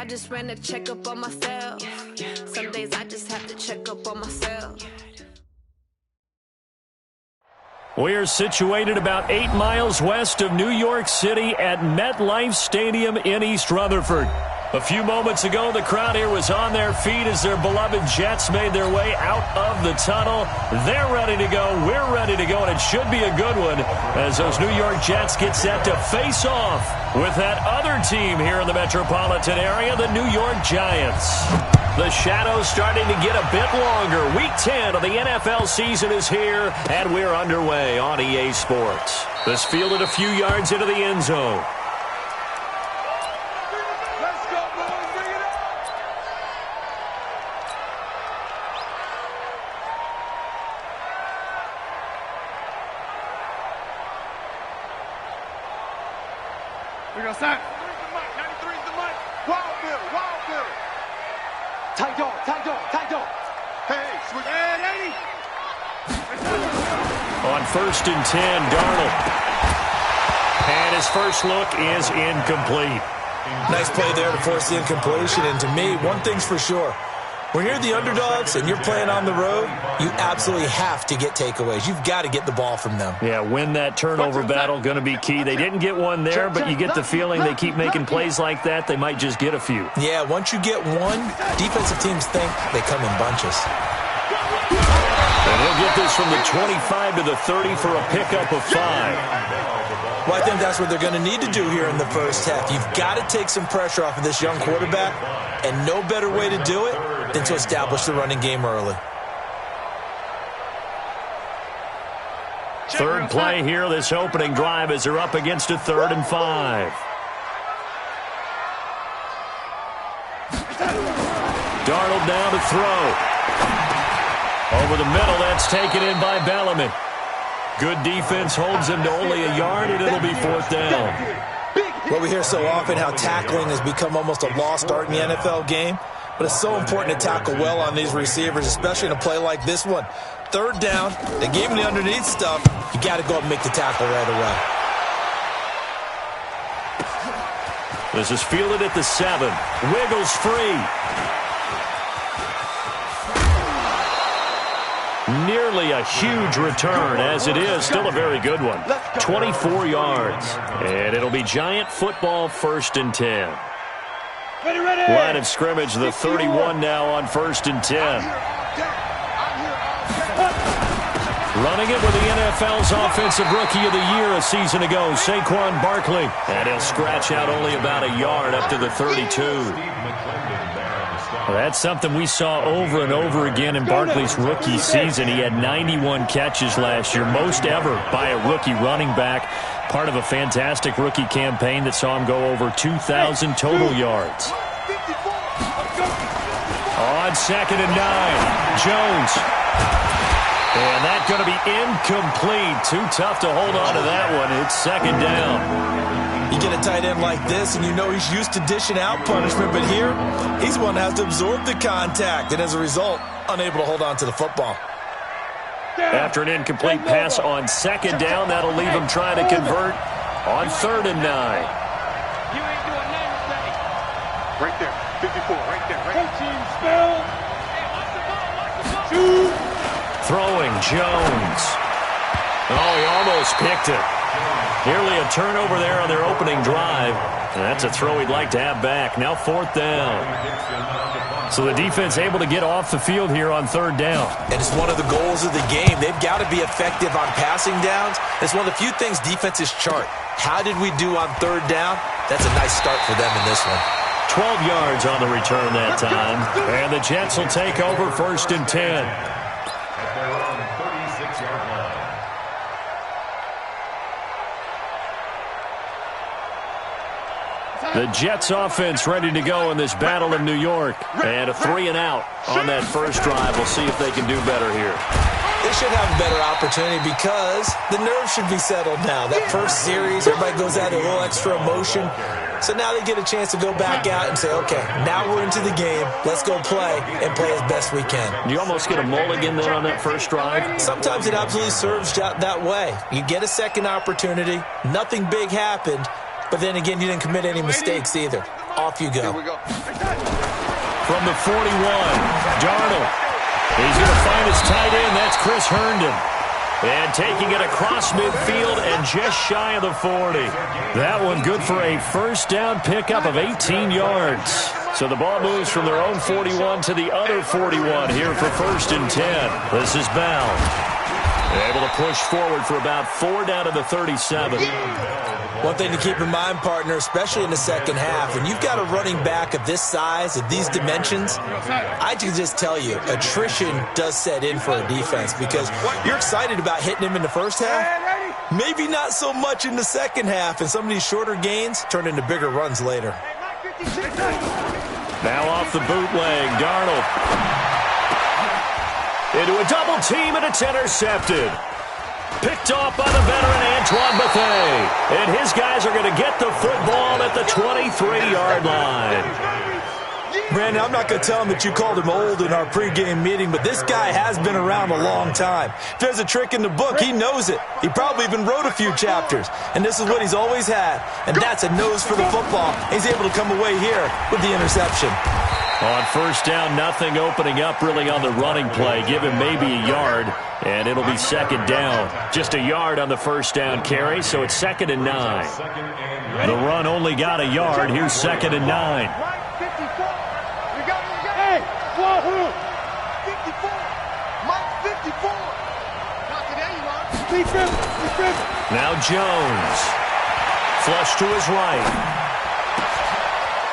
I just ran a checkup on myself. Some days I just have to check up on myself. We are situated about 8 miles west of New York City at MetLife Stadium in East Rutherford. A few moments ago, the crowd here was on their feet as their beloved Jets made their way out of the tunnel. They're ready to go. We're ready to go, and it should be a good one as those New York Jets get set to face off with that other team here in the metropolitan area, the New York Giants. The shadows starting to get a bit longer. Week 10 of the NFL season is here, and we're underway on EA Sports. This fielded a few yards into the end zone. We're going to start. 93 is the mic. Wild Bill. Tight dog. Hey, switch. And 80. On 1st and 10, Darnold. And his first look is incomplete. Nice play there to force the incompletion. And to me, one thing's for sure. When you're the underdogs and you're playing on the road, you absolutely have to get takeaways. You've got to get the ball from them. Yeah, win that turnover battle, going to be key. They didn't get one there, but you get the feeling they keep making plays like that, they might just get a few. Yeah, once you get one, defensive teams think they come in bunches. And he'll get this from the 25 to the 30 for a pickup of 5. Well, I think that's what they're going to need to do here in the first half. You've got to take some pressure off of this young quarterback, and no better way to do it than to establish the running game early. Third play here, this opening drive, as they're up against a 3rd and 5. Darnold now to throw. Over the middle, that's taken in by Bellamy. Good defense holds him to only a yard, and it'll be 4th down. Well, we hear so often how tackling has become almost a lost art in the NFL game, but it's so important to tackle well on these receivers, especially in a play like this one. 3rd down, they gave him the underneath stuff. You got to go up and make the tackle right away. This is fielded at the 7. Wiggles free. Nearly a huge return, as it is still a very good one. 24 yards. And it'll be Giant football, 1st and 10. Line of scrimmage, the 31 now on 1st and 10. Running it with the NFL's Offensive Rookie of the Year a season ago, Saquon Barkley. And he'll scratch out only about a yard up to the 32. Well, that's something we saw over and over again in Barkley's rookie season. He had 91 catches last year, most ever by a rookie running back. Part of a fantastic rookie campaign that saw him go over 2,000 total yards. On 2nd and 9, Jones. And that's going to be incomplete. Too tough to hold on to that one. It's 2nd down. You get a tight end like this, and you know he's used to dishing out punishment, but here, he's the one that has to absorb the contact, and as a result, unable to hold on to the football. After an incomplete pass on 2nd down, that'll leave him trying to convert on 3rd and 9. You ain't doing nothing. Right there, 54, right there. Coaching spell. Throwing, Jones. Oh, he almost picked it. Nearly a turnover there on their opening drive. And that's a throw he'd like to have back. Now 4th down. So the defense able to get off the field here on 3rd down. And it's one of the goals of the game. They've got to be effective on passing downs. It's one of the few things defenses chart. How did we do on 3rd down? That's a nice start for them in this one. 12 yards on the return that time. And the Jets will take over 1st and 10. The Jets offense ready to go in this battle of New York. And a 3 and out on that first drive. We'll see if they can do better here. They should have a better opportunity because the nerves should be settled now. That first series, everybody goes out a little extra emotion. So now they get a chance to go back out and say, okay, now we're into the game. Let's go play and play as best we can. You almost get a mulligan then on that first drive? Sometimes it absolutely serves that way. You get a second opportunity. Nothing big happened. But then again, you didn't commit any mistakes either. Off you go. Here we go. From the 41, Darnold. He's going to find his tight end. That's Chris Herndon. And taking it across midfield and just shy of the 40. That one good for a first down pickup of 18 yards. So the ball moves from their own 41 to the other 41 here for 1st and 10. This is Bell. Able to push forward for about 4 down to the 37. One thing to keep in mind, partner, especially in the second half, when you've got a running back of this size, of these dimensions, I can just tell you, attrition does set in for a defense because you're excited about hitting him in the first half, maybe not so much in the second half, and some of these shorter gains turn into bigger runs later. Now off the bootleg, Darnold. Into a double team, and it's intercepted. Picked off by the veteran Antoine Bethea. And his guys are going to get the football at the 23-yard line. Brandon, I'm not going to tell him that you called him old in our pregame meeting, but this guy has been around a long time. If there's a trick in the book, he knows it. He probably even wrote a few chapters. And this is what he's always had. And that's a nose for the football. He's able to come away here with the interception. On first down, nothing opening up really on the running play. Give him maybe a yard, and it'll be second down. Just a yard on the first down carry, so it's 2nd and 9. The run only got a yard. Here's 2nd and 9. Hey, wahoo! 54. Mike 54. There you are. Defense. Now Jones. Flush to his right.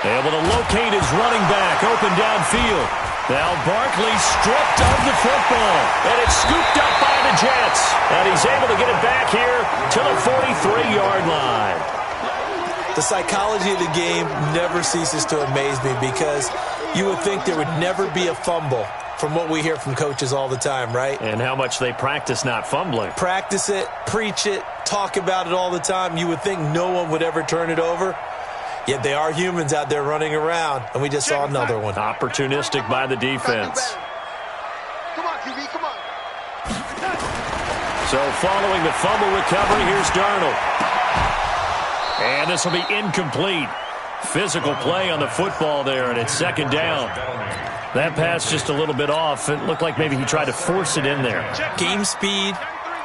Able to locate his running back, open downfield. Now Barkley stripped of the football, and it's scooped up by the Jets. And he's able to get it back here to the 43-yard line. The psychology of the game never ceases to amaze me because you would think there would never be a fumble from what we hear from coaches all the time, right? And how much they practice not fumbling. Practice it, preach it, talk about it all the time. You would think no one would ever turn it over. Yet they are humans out there running around, and we just saw another one. Opportunistic by the defense. Come on, QB, come on. So following the fumble recovery, here's Darnold. And this will be incomplete. Physical play on the football there, and it's 2nd down. That pass just a little bit off. It looked like maybe he tried to force it in there. Game speed,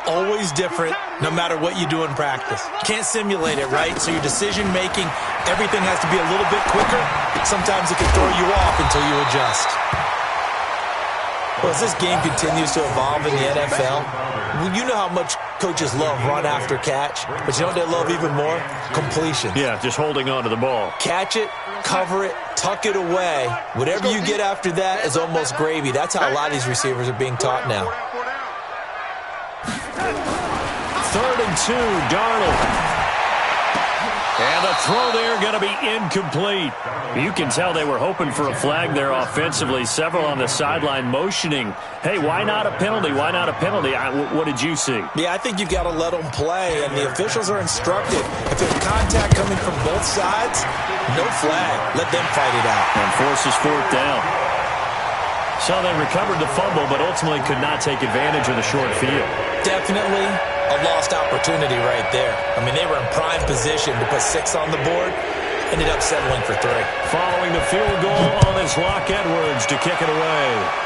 always different, no matter what you do in practice. You can't simulate it, right? So your decision-making, everything has to be a little bit quicker. Sometimes it can throw you off until you adjust. Well, as this game continues to evolve in the NFL, you know how much coaches love run after catch, but you know what they love even more? Completion. Yeah, just holding on to the ball. Catch it, cover it, tuck it away. Whatever you get after that is almost gravy. That's how a lot of these receivers are being taught now. 3rd and 2, Darnold. And the throw there going to be incomplete. You can tell they were hoping for a flag there offensively. Several on the sideline motioning, hey, why not a penalty? Why not a penalty? What did you see? Yeah, I think you've got to let them play, and the officials are instructed. If there's contact coming from both sides, no flag. Let them fight it out. And forces 4th down. So they recovered the fumble, but ultimately could not take advantage of the short field. Definitely a lost opportunity right there. I mean, they were in prime position to put 6 on the board. Ended up settling for 3. Following the field goal on is Locke Edwards to kick it away.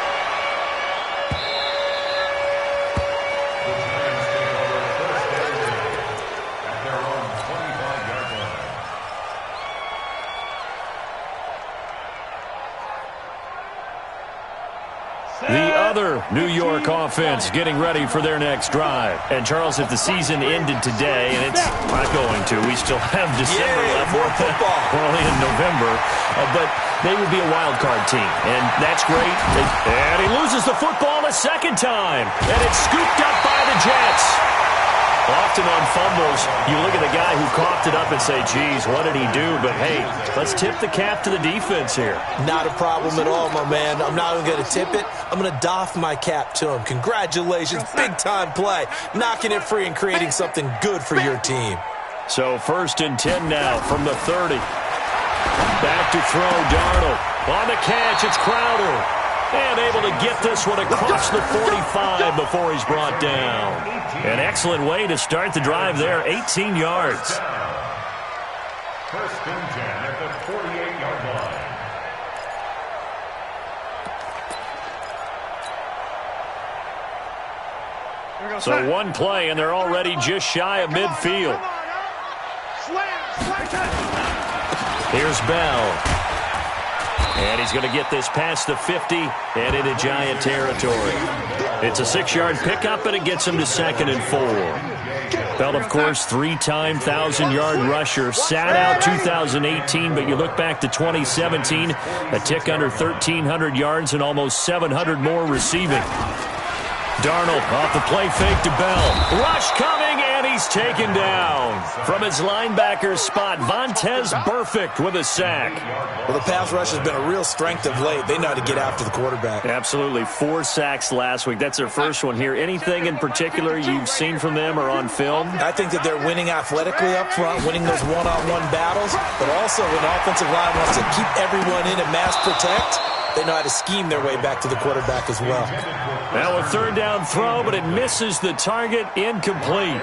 The other New York offense getting ready for their next drive. And, Charles, if the season ended today, and it's not going to, we still have December left. More football. We're only in November. But they would be a wild card team, and that's great. And he loses the football a 2nd time. And it's scooped up by the Jets. Often on fumbles, you look at the guy who coughed it up and say, geez, what did he do? But, hey, let's tip the cap to the defense here. Not a problem at all, my man. I'm not even going to tip it. I'm going to doff my cap to him. Congratulations. Big-time play. Knocking it free and creating something good for your team. So 1st and 10 now from the 30. Back to throw, Darnold. On the catch, it's Crowder. And able to get this one across the 45 before he's brought down. An excellent way to start the drive there, 18 yards. First and 10 at the 48-yard line. So one play, and they're already just shy of midfield. Here's Bell. And he's going to get this past the 50 and into Giant territory. It's a 6-yard pickup, and it gets him to 2nd and 4. Bell, of course, 3-time 1,000-yard rusher. Sat out 2018, but you look back to 2017, a tick under 1,300 yards and almost 700 more receiving. Darnold off the play fake to Bell. Rush coming, and he's taken down. From his linebacker spot, Vontaze Burfict with a sack. Well, the pass rush has been a real strength of late. They know how to get after the quarterback. Absolutely. 4 sacks last week. That's their first one here. Anything in particular you've seen from them or on film? I think that they're winning athletically up front, winning those one-on-one battles, but also when the offensive line wants to keep everyone in and mass protect, they know how to scheme their way back to the quarterback as well. Now a 3rd down throw, but it misses the target, incomplete.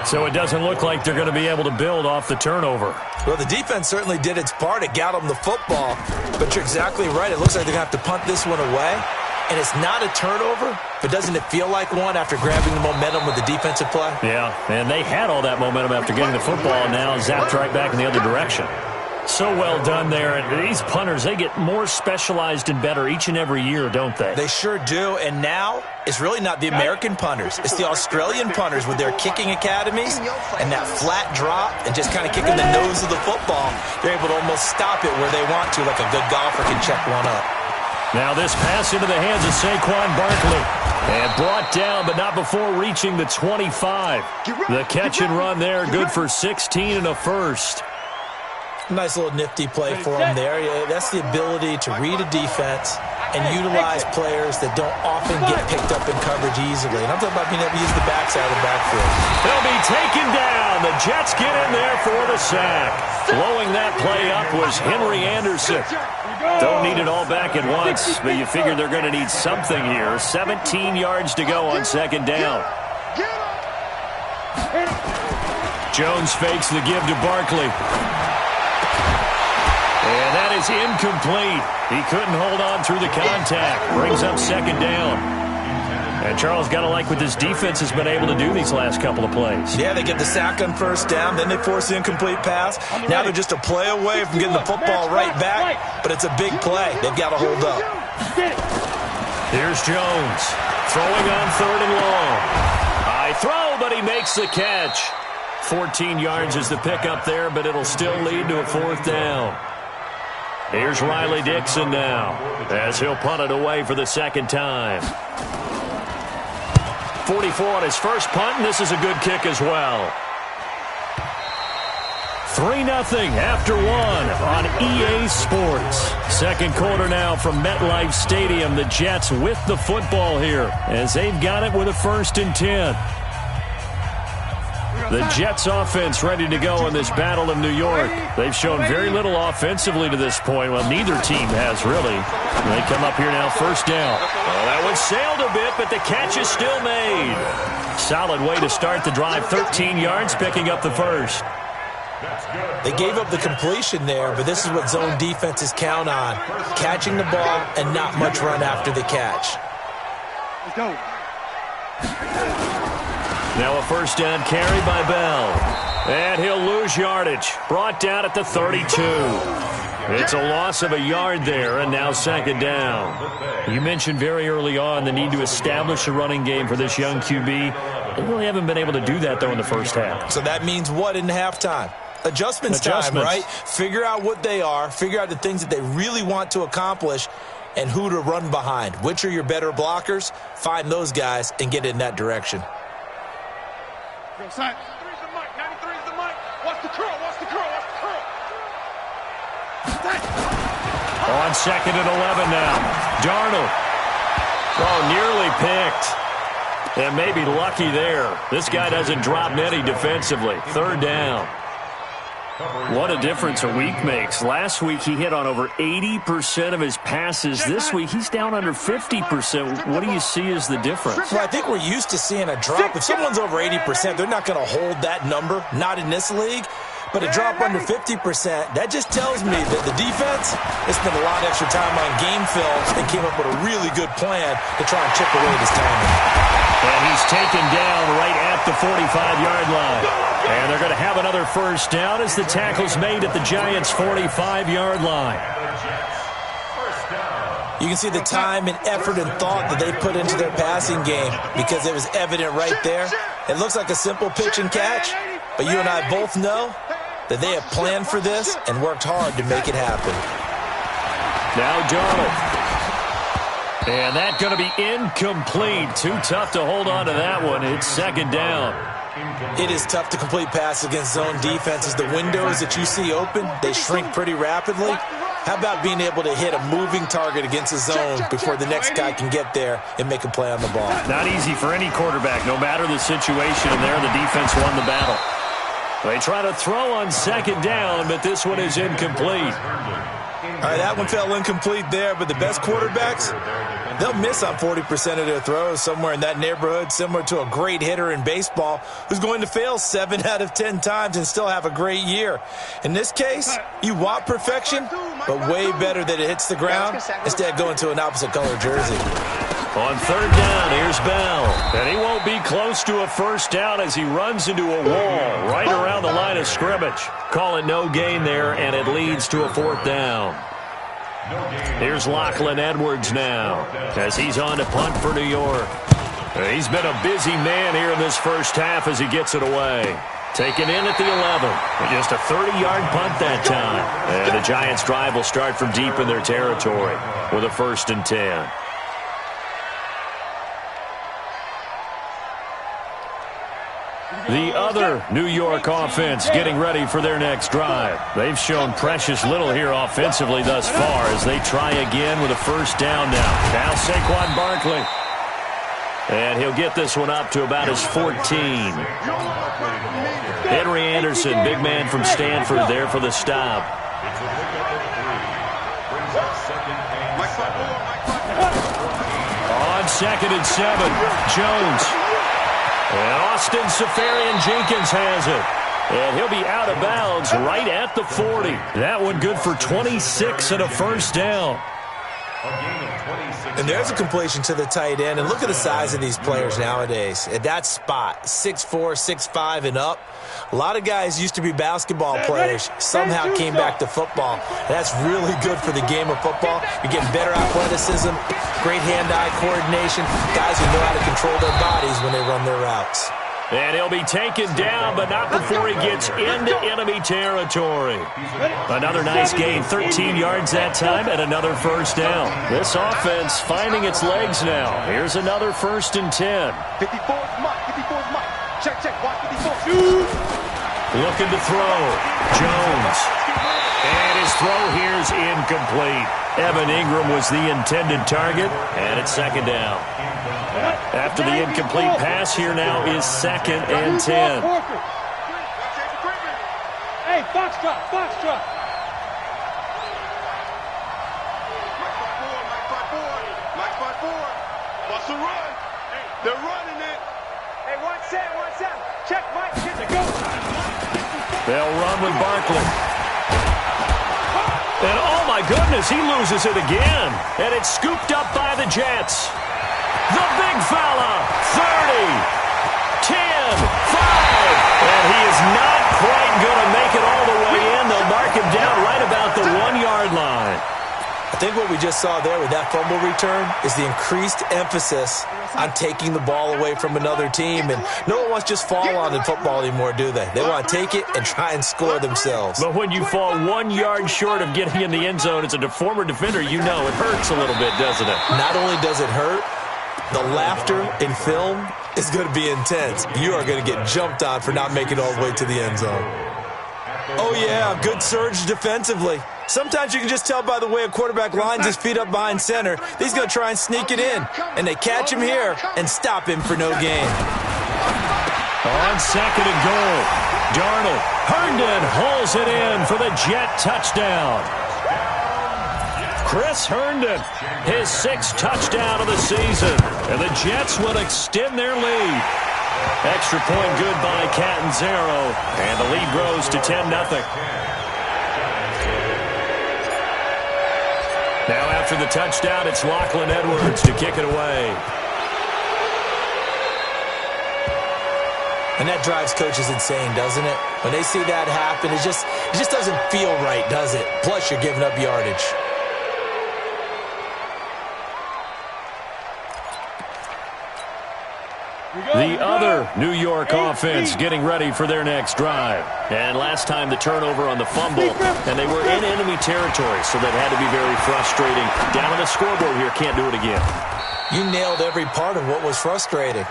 So it doesn't look like they're going to be able to build off the turnover. Well, the defense certainly did its part. It got them the football, but you're exactly right. It looks like they're going to have to punt this one away, and it's not a turnover, but doesn't it feel like one after grabbing the momentum with the defensive play? Yeah, and they had all that momentum after getting the football, and now zapped right back in the other direction. So well done there. And these punters, they get more specialized and better each and every year, don't they? They sure do. And now it's really not the American punters. It's the Australian punters with their kicking academies and that flat drop and just kind of kicking the nose of the football. They're able to almost stop it where they want to, like a good golfer can check one up. Now this pass into the hands of Saquon Barkley. And brought down, but not before reaching the 25. The catch and run there, good for 16 and a first. Nice little nifty play for him there. Yeah, that's the ability to read a defense and utilize players that don't often get picked up in coverage easily. And I'm talking about being able to use the backside of the backfield. They'll be taken down. The Jets get in there for the sack. Blowing that play up was Henry Anderson. Don't need it all back at once, but you figure they're going to need something here. 17 yards to go on 2nd down. Jones fakes the give to Barkley. And that is incomplete. He couldn't hold on through the contact. Brings up 2nd down. And Charles, got to like what this defense has been able to do these last couple of plays. Yeah, they get the sack on 1st down, then they force the incomplete pass. Now they're just a play away from getting the football right back, but it's a big play. They've got to hold up. Here's Jones. Throwing on 3rd and long. High throw, but he makes the catch. 14 yards is the pickup there, but it'll still lead to a 4th down. Here's Riley Dixon now, as he'll punt it away for the 2nd time. 44 on his first punt, and this is a good kick as well. 3-0 after 1 on EA Sports. 2nd quarter now from MetLife Stadium. The Jets with the football here, as they've got it with a 1st and 10. The Jets offense ready to go in this battle of New York. They've shown very little offensively to this point. Well, neither team has, really. They come up here now, 1st down. Well, that one sailed a bit, but the catch is still made. Solid way to start the drive. 13 yards, picking up the 1st. They gave up the completion there, but this is what zone defenses count on. Catching the ball and not much run after the catch. Let's go. Now a 1st down carry by Bell. And he'll lose yardage. Brought down at the 32. It's a loss of a yard there, and now 2nd down. You mentioned very early on the need to establish a running game for this young QB. They really haven't been able to do that, though, in the first half. So that means what in halftime? Adjustments time, right? Figure out what they are. Figure out the things that they really want to accomplish and who to run behind. Which are your better blockers? Find those guys and get in that direction. Go, son. 93's the mic. 93's the mic. Watch the curl. Watch the curl. Watch the curl. On 2nd and 11 now. Darnold. Oh, nearly picked. And maybe lucky there. This guy doesn't drop many defensively. 3rd down. What a difference a week makes. Last week he hit on over 80% of his passes. This week he's down under 50%. What do you see as the difference? Well, I think we're used to seeing a drop. If someone's over 80%, they're not going to hold that number. Not in this league. But a drop under 50%, that just tells me that the defense has spent a lot of extra time on game film and came up with a really good plan to try and chip away this timing. And he's taken down right at the 45-yard line. And they're going to have another first down as the tackle's made at the Giants' 45-yard line. You can see the time and effort and thought that they put into their passing game because it was evident right there. It looks like a simple pitch and catch, but you and I both know that they have planned for this and worked hard to make it happen. Now Darnold. And that's going to be incomplete. Too tough to hold on to that one. It's second down. It is tough to complete passes against zone defenses. The windows that you see open, they shrink pretty rapidly. How about being able to hit a moving target against a zone before the next guy can get there and make a play on the ball? Not easy for any quarterback, no matter the situation, and there the defense won the battle. They try to throw on second down, but this one is incomplete. All right, that one fell incomplete there, but the best quarterbacks, they'll miss on 40% of their throws, somewhere in that neighborhood, similar to a great hitter in baseball who's going to fail 7 out of 10 times and still have a great year. In this case, you want perfection, but way better that it hits the ground instead of going to an opposite color jersey. On third down, here's Bell. And he won't be close to a first down as he runs into a wall right around the line of scrimmage. Call it no gain there, and it leads to a fourth down. Here's Lachlan Edwards now as he's on to punt for New York. He's been a busy man here in this first half as he gets it away. Taken in at the 11. Just a 30-yard punt that time. And the Giants' drive will start from deep in their territory with a 1st and 10. The other New York offense getting ready for their next drive. They've shown precious little here offensively thus far as they try again with a first down now. Now Saquon Barkley. And he'll get this one up to about his 14. Henry Anderson, big man from Stanford, there for the stop. On 2nd and 7, Jones. And Austin Safarian-Jenkins has it. And he'll be out of bounds right at the 40. That one good for 26 and a first down. And there's a completion to the tight end. And look at the size of these players nowadays. At that spot, 6'4", 6'5", and up. A lot of guys used to be basketball players, somehow came back to football. That's really good for the game of football. You're getting better athleticism, great hand-eye coordination, guys who know how to control their bodies when they run their routes. And he'll be taken down, but not before he gets into enemy territory. Another nice gain, 13 yards that time, and another first down. This offense finding its legs now. Here's another 1st and 10. 54's Mike. 54's Mike. Check, watch 54. Looking to throw. Jones. And his throw here's incomplete. Evan Ingram was the intended target, and it's second down. After the incomplete pass, here now is 2nd and 10. Hey, Foxtrot. Mike 5-4. Bust a run. They're running it. Hey, one set. Check, Mike. Get the go. They'll run with Barkley. And oh my goodness, he loses it again. And it's scooped up by the Jets. The big fella, 30, 10, 5. And he is not quite going to make it all the way in. They'll mark him down right about the 1-yard line. I think what we just saw there with that fumble return is the increased emphasis on taking the ball away from another team. And no one wants to just fall on in football anymore, do they? They want to take it and try and score themselves. But when you fall 1 yard short of getting in the end zone as a former defender, you know it hurts a little bit, doesn't it? Not only does it hurt, the laughter in film is going to be intense. You are going to get jumped on for not making it all the way to the end zone. Oh, yeah, good surge defensively. Sometimes you can just tell by the way a quarterback lines his feet up behind center. He's going to try and sneak it in. And they catch him here and stop him for no gain. On 2nd and goal, Darnold. Herndon hauls it in for the Jet touchdown. Chris Herndon, his 6th touchdown of the season. And the Jets will extend their lead. Extra point good by Catanzaro, and the lead grows to 10-0. Now after the touchdown, it's Lachlan Edwards to kick it away. And that drives coaches insane, doesn't it? When they see that happen, it just doesn't feel right, does it? Plus, you're giving up yardage. The other New York offense getting ready for their next drive. And last time the turnover on the fumble, and they were in enemy territory, so that had to be very frustrating. Down on the scoreboard here, can't do it again. You nailed every part of what was frustrating.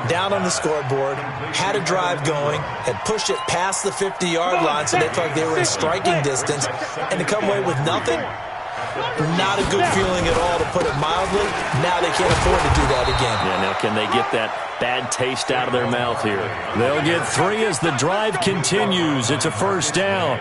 Down on the scoreboard, had a drive going, had pushed it past the 50-yard line so they felt like they were in striking distance, and to come away with nothing, not a good feeling at all, to put it mildly. Now they can't afford to do that again. Yeah, now can they get that bad taste out of their mouth here? They'll get 3 as the drive continues. It's a first down.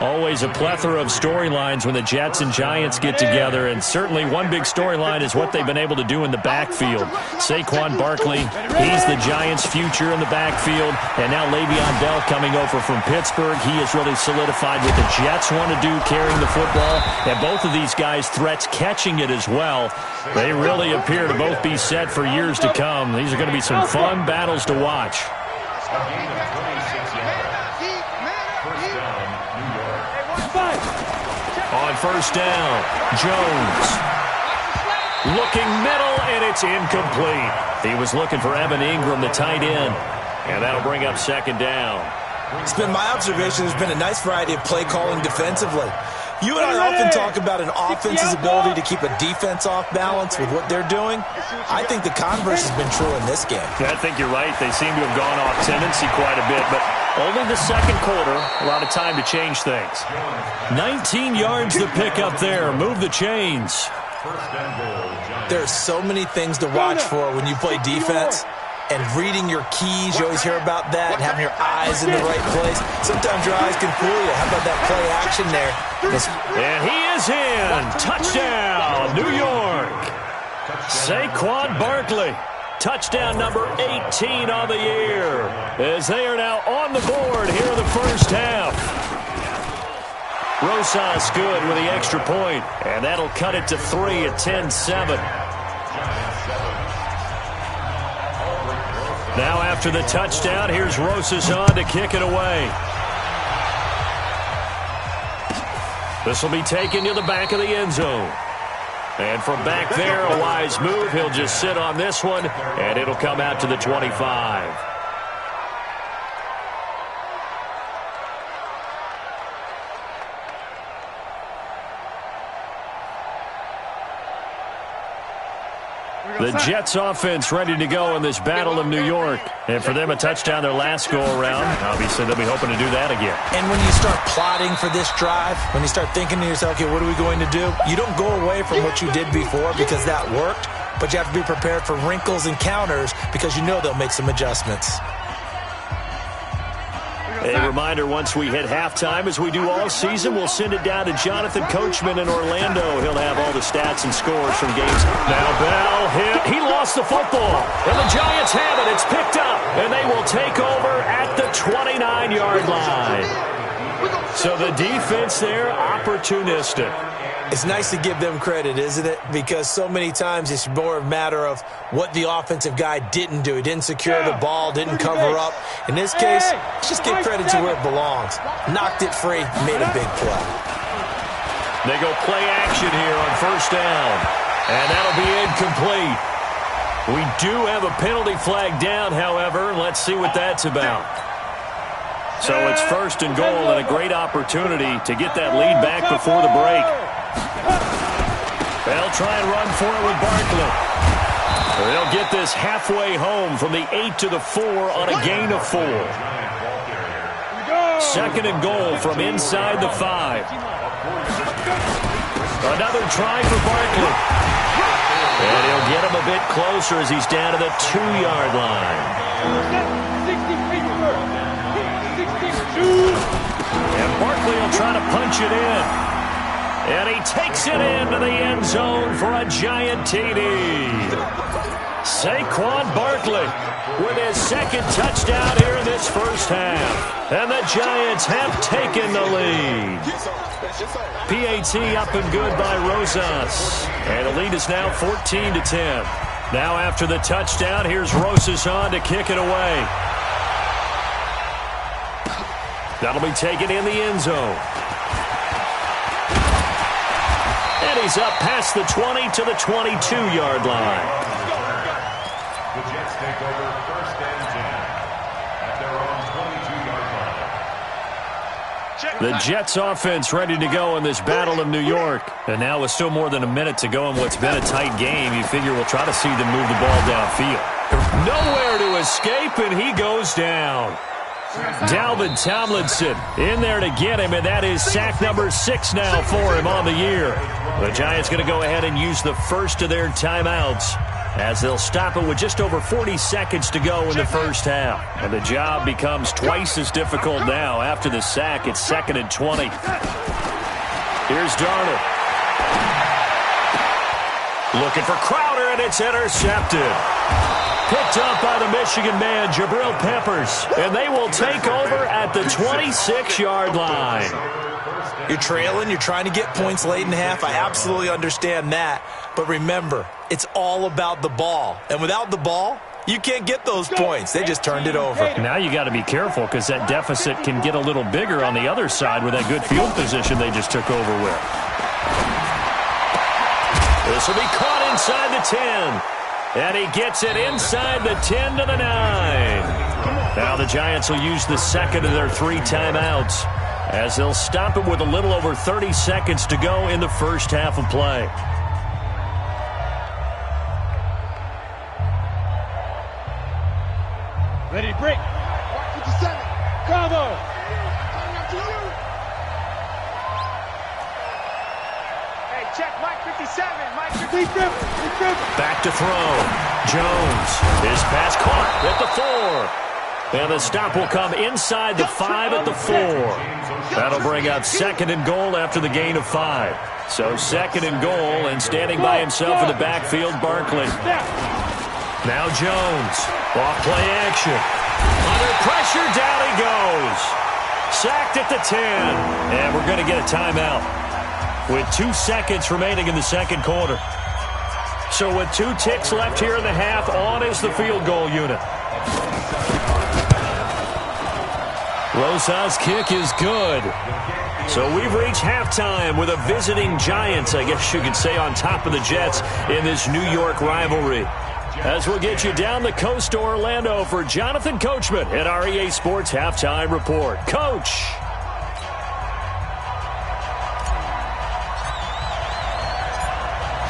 Always a plethora of storylines when the Jets and Giants get together, and certainly one big storyline is what they've been able to do in the backfield. Saquon Barkley, he's the Giants' future in the backfield, and now Le'Veon Bell coming over from Pittsburgh. He has really solidified what the Jets want to do carrying the football, and both of these guys threats catching it as well. They really appear to both be set for years to come. These are going to be some fun battles to watch. On first down, Jones. Looking middle, and it's incomplete. He was looking for Evan Ingram, the tight end. And that'll bring up second down. It's been my observation there's been a nice variety of play calling defensively. You and I often talk about an offense's ability to keep a defense off balance with what they're doing. I think the converse has been true in this game. I think you're right. They seem to have gone off tendency quite a bit, but only the second quarter, a lot of time to change things. 19 yards to pick up there. Move the chains. There's so many things to watch for when you play defense. And reading your keys, you always hear about that, and having your eyes in the right place. Sometimes your eyes can fool you. How about that play action there? And he is in. Touchdown, New York. Saquon Barkley. Touchdown number 18 on the year, as they are now on the board here in the first half. Rosas good with the extra point, and that'll cut it to 3 at 10-7. Now after the touchdown, here's Rosas on to kick it away. This will be taken to the back of the end zone. And from back there, a wise move. He'll just sit on this one, and it'll come out to the 25. The Jets offense ready to go in this battle of New York. And for them, a touchdown their last go-around. Obviously, they'll be hoping to do that again. And when you start plotting for this drive, when you start thinking to yourself, okay, what are we going to do? You don't go away from what you did before because that worked, but you have to be prepared for wrinkles and counters because you know they'll make some adjustments. A reminder, once we hit halftime, as we do all season, we'll send it down to Jonathan Coachman in Orlando. He'll have all the stats and scores from games. Now Bell hit. He lost the football. And the Giants have it. It's picked up. And they will take over at the 29-yard line. So the defense there, opportunistic. It's nice to give them credit, isn't it? Because so many times it's more a matter of what the offensive guy didn't do. He didn't secure the ball, didn't cover up. In this case, let's just give credit to where it belongs. Knocked it free, made a big play. They go play action here on first down. And that'll be incomplete. We do have a penalty flag down, however. Let's see what that's about. So it's first and goal, and a great opportunity to get that lead back before the break. They'll try and run for it with Barkley. They'll get this halfway home from the 8 to the 4 on a gain of 4. Second and goal from inside the 5. Another try for Barkley. And he'll get him a bit closer as he's down to the 2-yard line. And Barkley will try to punch it in. And he takes it into the end zone for a giant TD. Saquon Barkley with his second touchdown here in this first half. And the Giants have taken the lead. PAT up and good by Rosas. And the lead is now 14-10. Now after the touchdown, here's Rosas on to kick it away. That'll be taken in the end zone. And he's up past the 20 to the 22-yard line. The Jets take over first and 10 at their own 22-yard line. The Jets offense ready to go in this battle of New York. And now with still more than a minute to go in what's been a tight game, you figure we'll try to see them move the ball downfield. Nowhere to escape, and he goes down. Dalvin Tomlinson in there to get him, and that is sack number 6 now for him on the year. The Giants going to go ahead and use the first of their timeouts as they'll stop it with just over 40 seconds to go in the first half. And the job becomes twice as difficult now. After the sack, it's 2nd and 20. Here's Darnold. Looking for Crowder, and it's intercepted. Picked up by the Michigan man, Jabril Peppers. And they will take over at the 26-yard line. You're trailing. You're trying to get points late in the half. I absolutely understand that. But remember, it's all about the ball. And without the ball, you can't get those points. They just turned it over. Now you got to be careful because that deficit can get a little bigger on the other side with that good field position they just took over with. This will be caught inside the 10. And he gets it inside the 10 to the 9. Now the Giants will use the second of their 3 timeouts as they'll stop it with a little over 30 seconds to go in the first half of play. Ready to break. 57. Bravo. Hey, check Mike 57. Mike 57. Back to throw. Jones. His pass caught at the 4. And the stop will come inside the 5 at the 4. That'll bring out 2nd and goal after the gain of 5. So 2nd and goal, and standing by himself in the backfield, Barkley. Now Jones. Off play action. Under pressure, down he goes. Sacked at the 10. And we're going to get a timeout with 2 seconds remaining in the second quarter. So with 2 ticks left here in the half, on is the field goal unit. Rosas' kick is good. So we've reached halftime with a visiting Giants, I guess you could say, on top of the Jets in this New York rivalry. As we'll get you down the coast to Orlando for Jonathan Coachman at our EA Sports Halftime Report. Coach.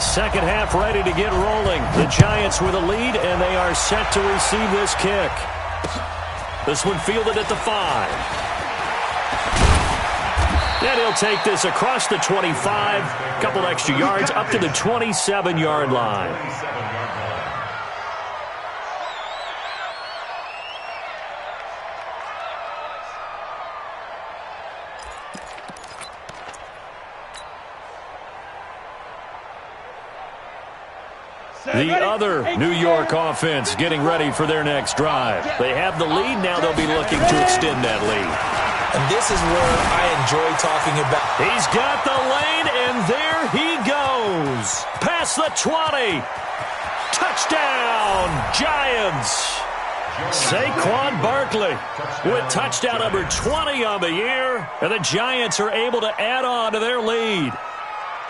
Second half ready to get rolling. The Giants with a lead, and they are set to receive this kick. This one fielded at the 5. And he'll take this across the 25, a couple extra yards, up to the 27-yard line. The other New York offense getting ready for their next drive. They have the lead. Now they'll be looking to extend that lead. And this is where I enjoy talking about. He's got the lane, and there he goes. Past the 20. Touchdown, Giants. Saquon Barkley with touchdown number 20 on the year. And the Giants are able to add on to their lead.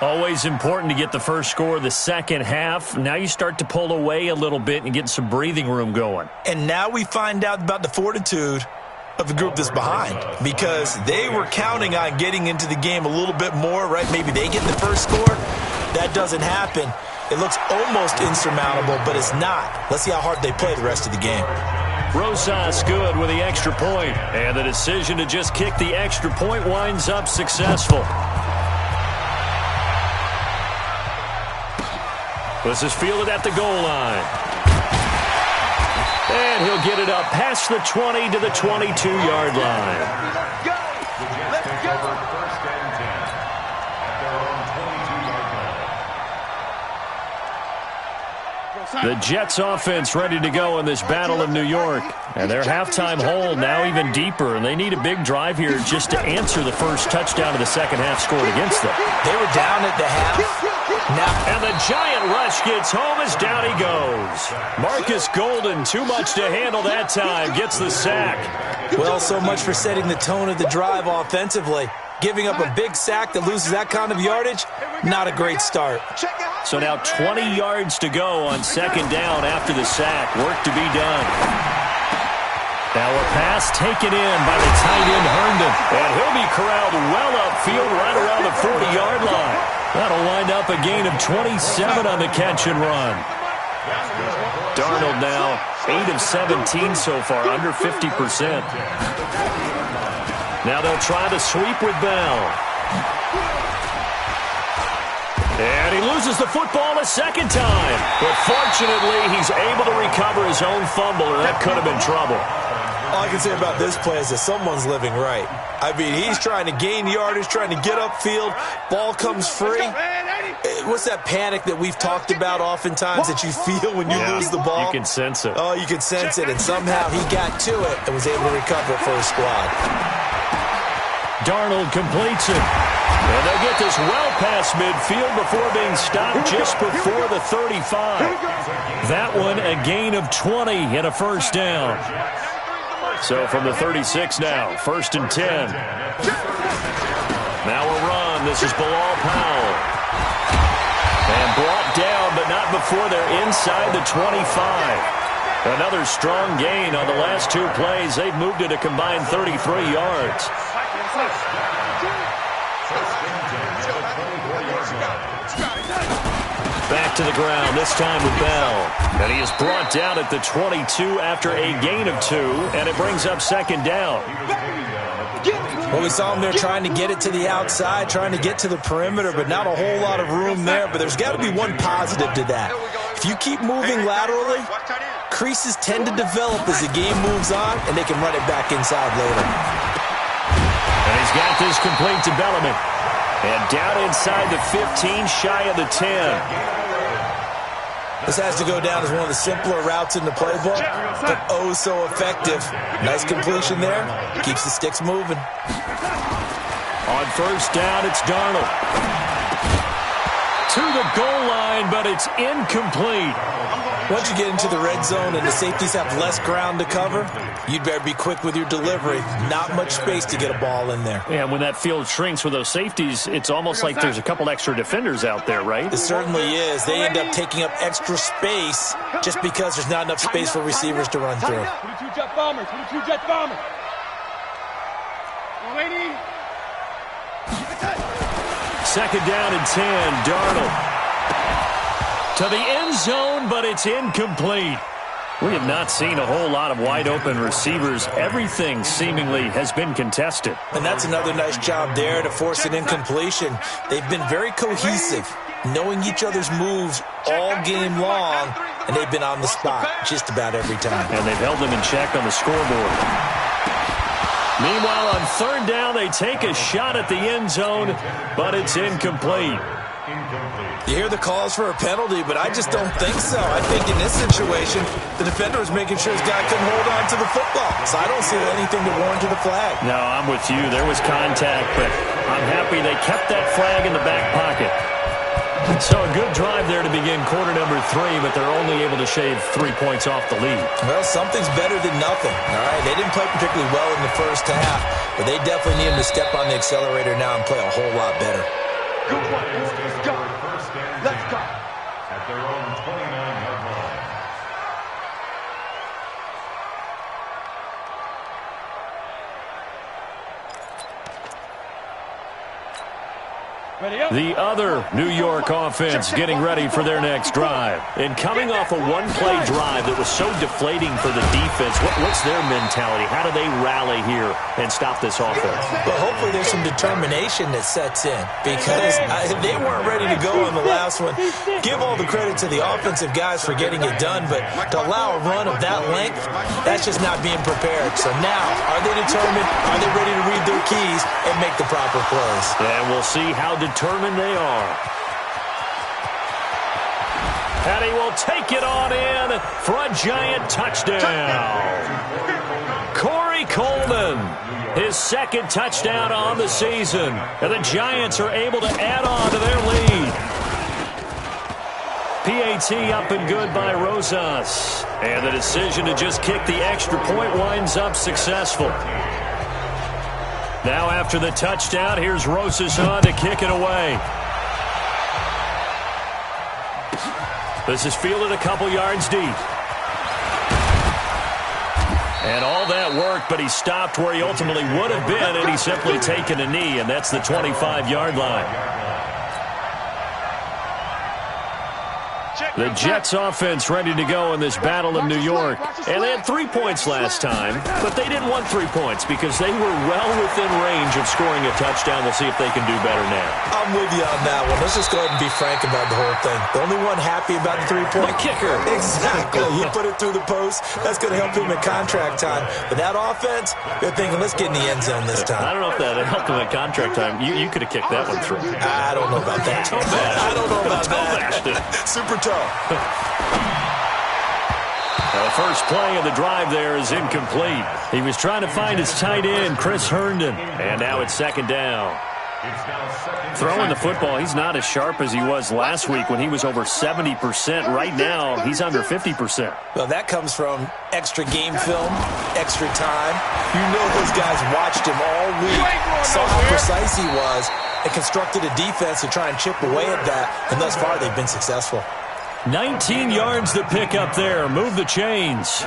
Always important to get the first score of the second half. Now you start to pull away a little bit and get some breathing room going. And now we find out about the fortitude of the group that's behind, because they were counting on getting into the game a little bit more, right? Maybe they get the first score. That doesn't happen. It looks almost insurmountable, but it's not. Let's see how hard they play the rest of the game. Rosas good with the extra point, and the decision to just kick the extra point winds up successful. This is fielded at the goal line. And he'll get it up past the 20 to the 22-yard line. The Jets take over first and 10 at their own 22-yard The Jets offense ready to go in this battle of New York. And their halftime hole now even deeper, and they need a big drive here just to answer the first touchdown of the second half scored against them. They were down at the half. And the giant rush gets home as down he goes. Marcus Golden, too much to handle that time, gets the sack. Well, so much for setting the tone of the drive offensively. Giving up a big sack that loses that kind of yardage, not a great start. So now 20 yards to go on second down after the sack. Work to be done. Now a pass taken in by the tight end Herndon. And he'll be corralled well upfield right around the 40-yard line. That'll wind up a gain of 27 on the catch and run. Darnold now 8 of 17 so far, under 50%. Now they'll try the sweep with Bell. And he loses the football a second time. But fortunately, he's able to recover his own fumble, or that could have been trouble. All I can say about this play is that someone's living right. I mean, he's trying to gain yardage, trying to get upfield. Ball comes free. What's that panic that we've talked about oftentimes that you feel when you lose the ball? You can sense it. Oh, you can sense it. And somehow he got to it and was able to recover it for his squad. Darnold completes it. And they'll get this well past midfield before being stopped just before the 35. That one a gain of 20 and a first down. So from the 36 now, 1st and 10. Now a run. This is Bilal Powell. And brought down, but not before they're inside the 25. Another strong gain on the last two plays. They've moved it a combined 33 yards. Back to the ground, this time with Bell. And he is brought down at the 22 after a gain of 2, and it brings up second down. Well, we saw him there trying to get it to the outside, trying to get to the perimeter, but not a whole lot of room there. But there's got to be one positive to that. If you keep moving laterally, creases tend to develop as the game moves on, and they can run it back inside later. And he's got this complete to Bellamy. And down inside the 15, shy of the 10. This has to go down as one of the simpler routes in the playbook, but oh so effective. Nice completion there. Keeps the sticks moving. On first down, it's Darnold. To the goal line, but it's incomplete. Once you get into the red zone and the safeties have less ground to cover, you'd better be quick with your delivery. Not much space to get a ball in there. Yeah, when that field shrinks with those safeties, it's almost like there's a couple extra defenders out there, right? It certainly is. They end up taking up extra space just because there's not enough space for receivers to run through. 22 Jet Bombers, 22 Jet Bombers. Second down and 10, Darnold. To the end zone, but it's incomplete. We have not seen a whole lot of wide-open receivers. Everything seemingly has been contested. And that's another nice job there to force an incompletion. They've been very cohesive, knowing each other's moves all game long, and they've been on the spot just about every time. And they've held them in check on the scoreboard. Meanwhile, on third down, they take a shot at the end zone, but it's incomplete. You hear the calls for a penalty, but I just don't think so. I think in this situation, the defender was making sure his guy couldn't hold on to the football. So I don't see anything to warrant to the flag. No, I'm with you. There was contact, but I'm happy they kept that flag in the back pocket. So a good drive there to begin quarter number 3, but they're only able to shave 3 points off the lead. Well, something's better than nothing. All right, they didn't play particularly well in the first half, but they definitely need him to step on the accelerator now and play a whole lot better. Good one. Let's go. Let's go. At their own 29-yard line. The other New York offense getting ready for their next drive. And coming off a one-play drive that was so deflating for the defense, what's their mentality? How do they rally here and stop this offense? Well, hopefully there's some determination that sets in because they weren't ready to go on the last one. Give all the credit to the offensive guys for getting it done, but to allow a run of that length, that's just not being prepared. So now, are they determined? Are they ready to read their keys and make the proper plays? And we'll see how determined they are. And he will take it on in for a giant touchdown. Corey Coleman, his second touchdown on the season. And the Giants are able to add on to their lead. PAT up and good by Rosas. And the decision to just kick the extra point winds up successful. Now after the touchdown, here's Rosas on to kick it away. This is fielded a couple yards deep. And all that worked, but he stopped where he ultimately would have been, and he's simply taken a knee, and that's the 25-yard line. The Jets offense ready to go in this battle of New York. And they had 3 points last time, but they didn't want 3 points because they were well within range of scoring a touchdown. We'll see if they can do better now. I'm with you on that one. Let's just go ahead and be frank about the whole thing. The only one happy about the 3-point. The kicker. Exactly. He put it through the post. That's going to help him in contract time. But that offense, they're thinking, let's get in the end zone this time. I don't know if that helped him at contract time. You could have kicked that one through. I don't know about that. I don't know about that. Super tough. The first play of the drive there is incomplete. He was trying to find his tight end, Chris Herndon. And now it's second down. Throwing the football, he's not as sharp as he was last week when he was over 70%. Right now, he's under 50%. Well, that comes from extra game film, extra time. You know those guys watched him all week, saw how precise he was, and constructed a defense to try and chip away at that. And thus far, they've been successful. 19 yards to pick up there. Move the chains.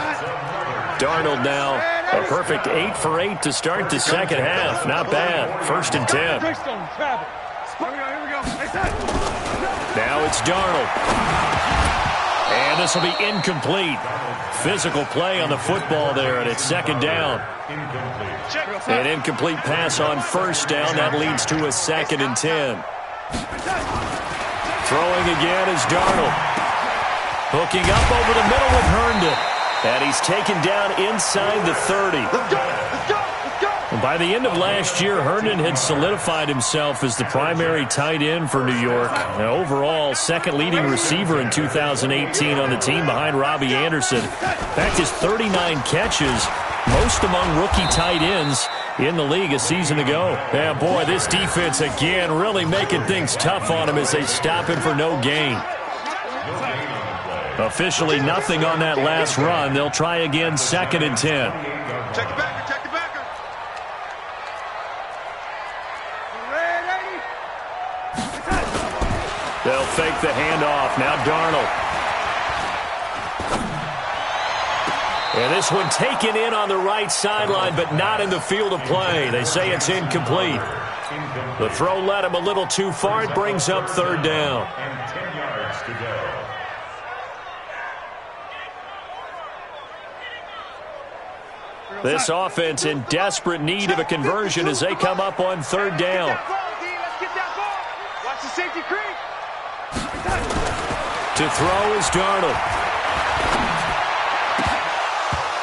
Darnold now a perfect 8 for 8 to start the second half. Not bad. 1st and 10. Now it's Darnold. And this will be incomplete. Physical play on the football there, and it's second down. An incomplete pass on 1st down. That leads to a 2nd and 10. Throwing again is Darnold. Hooking up over the middle with Herndon. And he's taken down inside the 30. And by the end of last year, Herndon had solidified himself as the primary tight end for New York. And overall, second leading receiver in 2018 on the team behind Robbie Anderson. In fact, his 39 catches, most among rookie tight ends in the league a season ago. Yeah, boy, this defense again really making things tough on him as they stop him for no gain. Officially nothing on that last run. They'll try again, 2nd and 10. Check the backer, check the backer. They'll fake the handoff. Now Darnold. And this one taken in on the right sideline, but not in the field of play. They say it's incomplete. The throw led him a little too far. It brings up 3rd down. And 10 yards to go. This offense in desperate need of a conversion as they come up on 3rd down. Let's get that ball. Watch the safety creep. To throw is Darnold.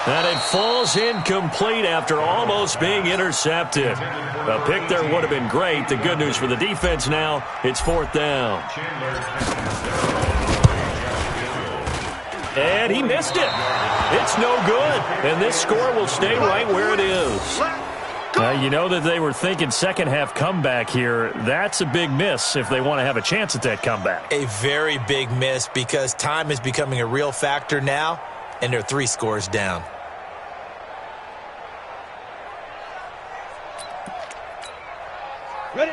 And it falls incomplete after almost being intercepted. A pick there would have been great. The good news for the defense now, it's 4th down. And he missed it. It's no good. And this score will stay right where it is. You know that they were thinking second half comeback here. That's a big miss if they want to have a chance at that comeback. A very big miss because time is becoming a real factor now, and they're 3 scores down.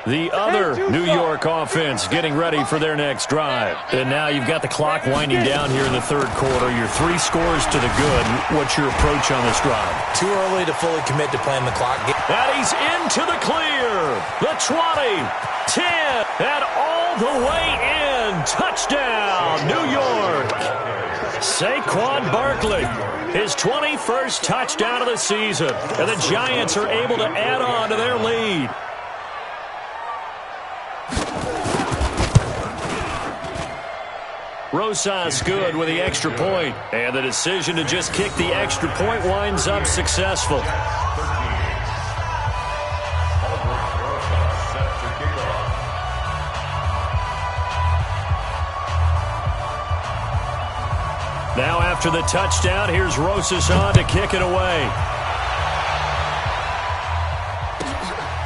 The other New York offense getting ready for their next drive. And now you've got the clock winding down here in the 3rd quarter. Your 3 scores to the good. What's your approach on this drive? Too early to fully commit to playing the clock. And he's into the clear. The 20, 10, and all the way in. Touchdown, New York. Saquon Barkley, his 21st touchdown of the season. And the Giants are able to add on to their lead. Rosas good with the extra point. And the decision to just kick the extra point winds up successful. Now after the touchdown, here's Rosas on to kick it away.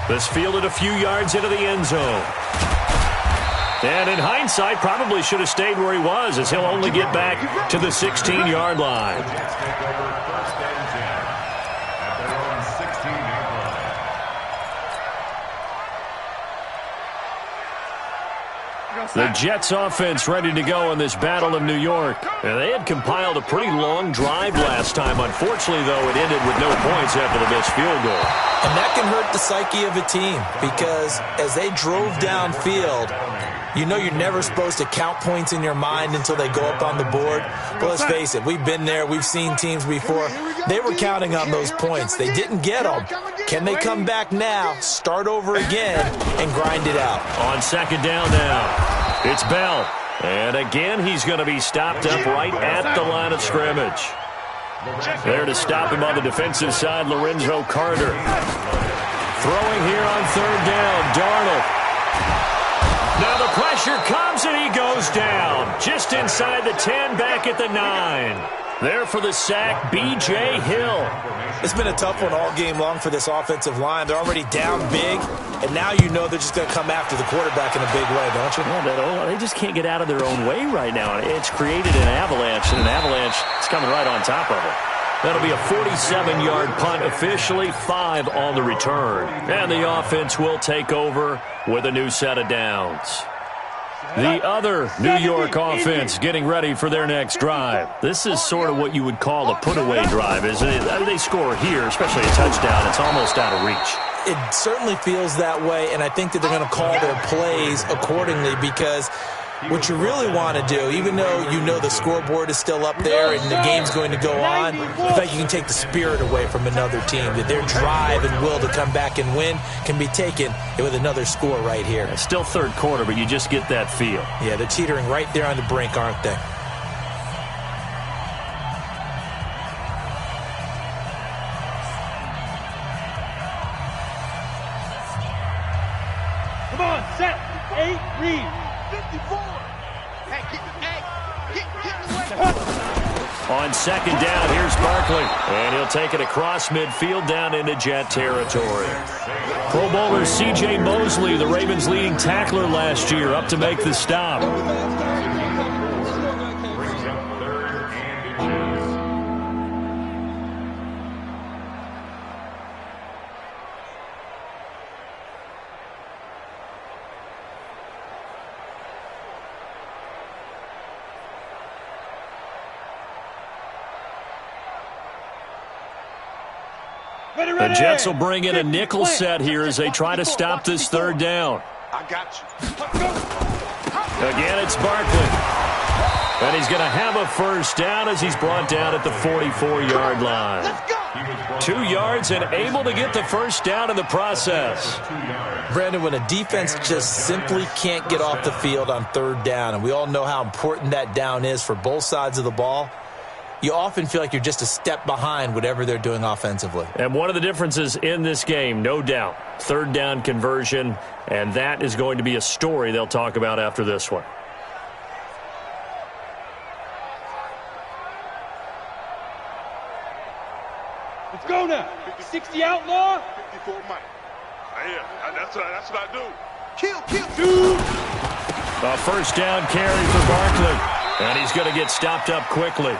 This fielded a few yards into the end zone. And in hindsight, probably should have stayed where he was, as he'll only get back to the 16-yard line. The Jets offense ready to go in this Battle of New York. And they had compiled a pretty long drive last time. Unfortunately, though, it ended with no points after the missed field goal. And that can hurt the psyche of a team because as they drove downfield, you know you're never supposed to count points in your mind until they go up on the board. But let's face it, we've been there. We've seen teams before. They were counting on those points. They didn't get them. Can they come back now, start over again, and grind it out? On second down now, it's Bell. And again, he's going to be stopped up right at the line of scrimmage. There to stop him on the defensive side, Lorenzo Carter. Throwing here on third down, Darnold. Now the pressure comes and he goes down. Just inside the 10, back at the 9. There for the sack, B.J. Hill. It's been a tough one all game long for this offensive line. They're already down big, and now you know they're just going to come after the quarterback in a big way, don't you? Yeah, they just can't get out of their own way right now. It's created an avalanche, and an avalanche is coming right on top of it. That'll be a 47-yard punt, officially 5 on the return. And the offense will take over with a new set of downs. The other New York offense getting ready for their next drive. This is sort of what you would call a put-away drive, isn't it? I mean, they score here, especially a touchdown. It's almost out of reach. It certainly feels that way, and I think that they're going to call their plays accordingly because what you really want to do, even though you know the scoreboard is still up there and the game's going to go on, I think you can take the spirit away from another team, that their drive and will to come back and win can be taken with another score right here. It's still third quarter, but you just get that feel. Yeah, they're teetering right there on the brink, aren't they? Come on, set, 8, read. 54. On second down, here's Barkley. And he'll take it across midfield down into Jet territory. Pro Bowler C.J. Mosley, the Ravens' leading tackler last year, up to make the stop. The Jets will bring in a nickel set here as they try to stop this third down. I got you. Again, it's Barkley. And he's going to have a first down as he's brought down at the 44-yard line. 2 yards and able to get the first down in the process. Brandon, when a defense just simply can't get off the field on third down, and we all know how important that down is for both sides of the ball, you often feel like you're just a step behind whatever they're doing offensively. And one of the differences in this game, no doubt, third down conversion, and that is going to be a story they'll talk about after this one. Let's go now. 60 outlaw. 54 Mike. That's what I do. Kill. A first down carry for Barkley. And he's going to get stopped up quickly.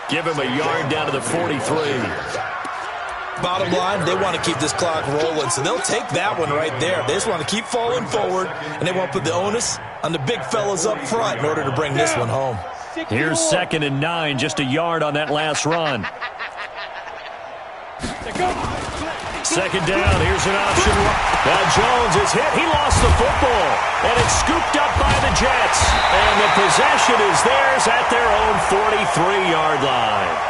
Give him a yard down to the 43. Bottom line, they want to keep this clock rolling, so they'll take that one right there. They just want to keep falling forward, and they want to put the onus on the big fellas up front in order to bring this one home. Here's 2nd and 9, just a yard on that last run. Second down, here's an option. Now Jones is hit. He lost the football, and it's scooped up by the Jets. And the possession is theirs at their own 43-yard line.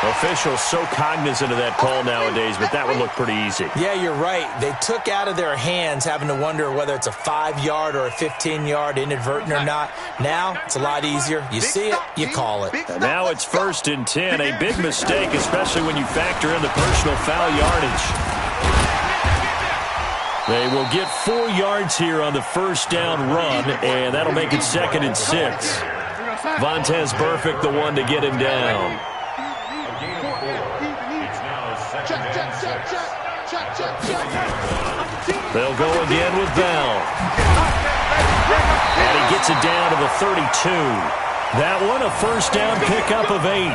Officials so cognizant of that call nowadays, but that would look pretty easy. Yeah, you're right. They took out of their hands having to wonder whether it's a 5-yard or a 15-yard inadvertent or not. Now, it's a lot easier. You see it, you call it. And now it's 1st and 10. A big mistake, especially when you factor in the personal foul yardage. They will get 4 yards here on the first down run, and that'll make it 2nd and 6. Vontez Burfict, the one to get him down. A gain of 4. It's now second and 6. They'll go again with Bell. And he gets it down to the 32. That one a first down pickup of 8.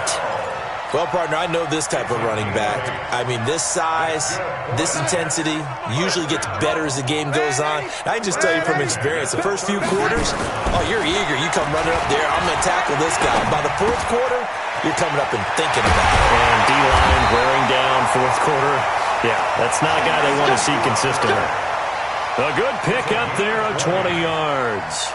Well, partner, I know this type of running back. I mean, this size, this intensity usually gets better as the game goes on. I can just tell you from experience, the first few quarters, oh, you're eager. You come running up there, I'm going to tackle this guy. By the fourth quarter, you're coming up and thinking about it. And D-line wearing down fourth quarter. Yeah, that's not a guy they want to see consistently. A good pick up there of 20 yards.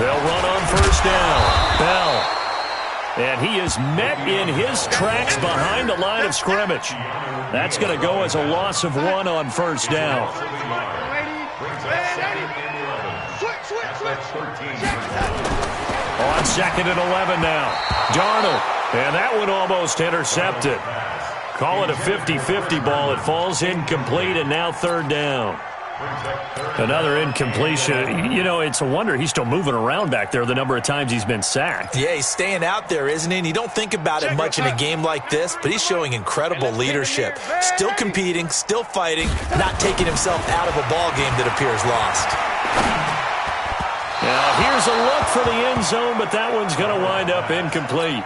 They'll run on first down. Bell. And he is met in his tracks behind the line of scrimmage. That's going to go as a loss of 1 on first down. On second and 11 now. Darnold. And that one almost intercepted. Call it a 50-50 ball. It falls incomplete, and now third down. Another incompletion. You know, it's a wonder he's still moving around back there the number of times he's been sacked. Yeah, he's staying out there, isn't he? And you don't think about it much in a game like this, but he's showing incredible leadership. Still competing, still fighting, not taking himself out of a ball game that appears lost. Now, here's a look for the end zone, but that one's going to wind up incomplete.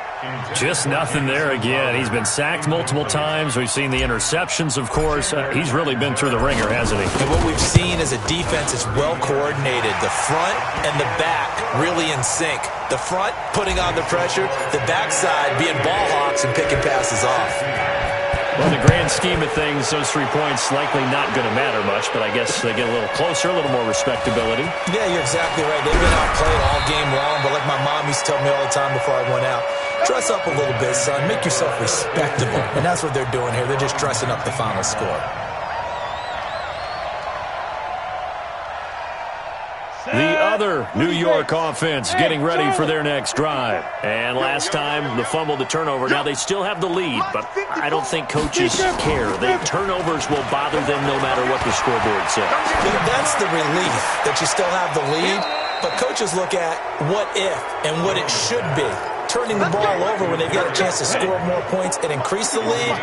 Just nothing there again. He's been sacked multiple times. We've seen the interceptions, of course. He's really been through the ringer, hasn't he? And what we've seen is a defense is well coordinated. The front and the back really in sync. The front putting on the pressure, the backside being ball hawks and picking passes off. Well, in the grand scheme of things, those 3 points likely not going to matter much, but I guess they get a little closer, a little more respectability. Yeah, you're exactly right. They've been outplayed all game long, but like my mom used to tell me all the time before I went out, dress up a little bit, son. Make yourself respectable. And that's what they're doing here. They're just dressing up the final score. The other New York offense getting ready for their next drive. And last time, the fumble, the turnover. Now, they still have the lead, but I don't think coaches care. The turnovers will bother them no matter what the scoreboard says. That's the relief that you still have the lead, but coaches look at what if and what it should be. Turning the ball over when they've got a chance to score more points and increase the lead,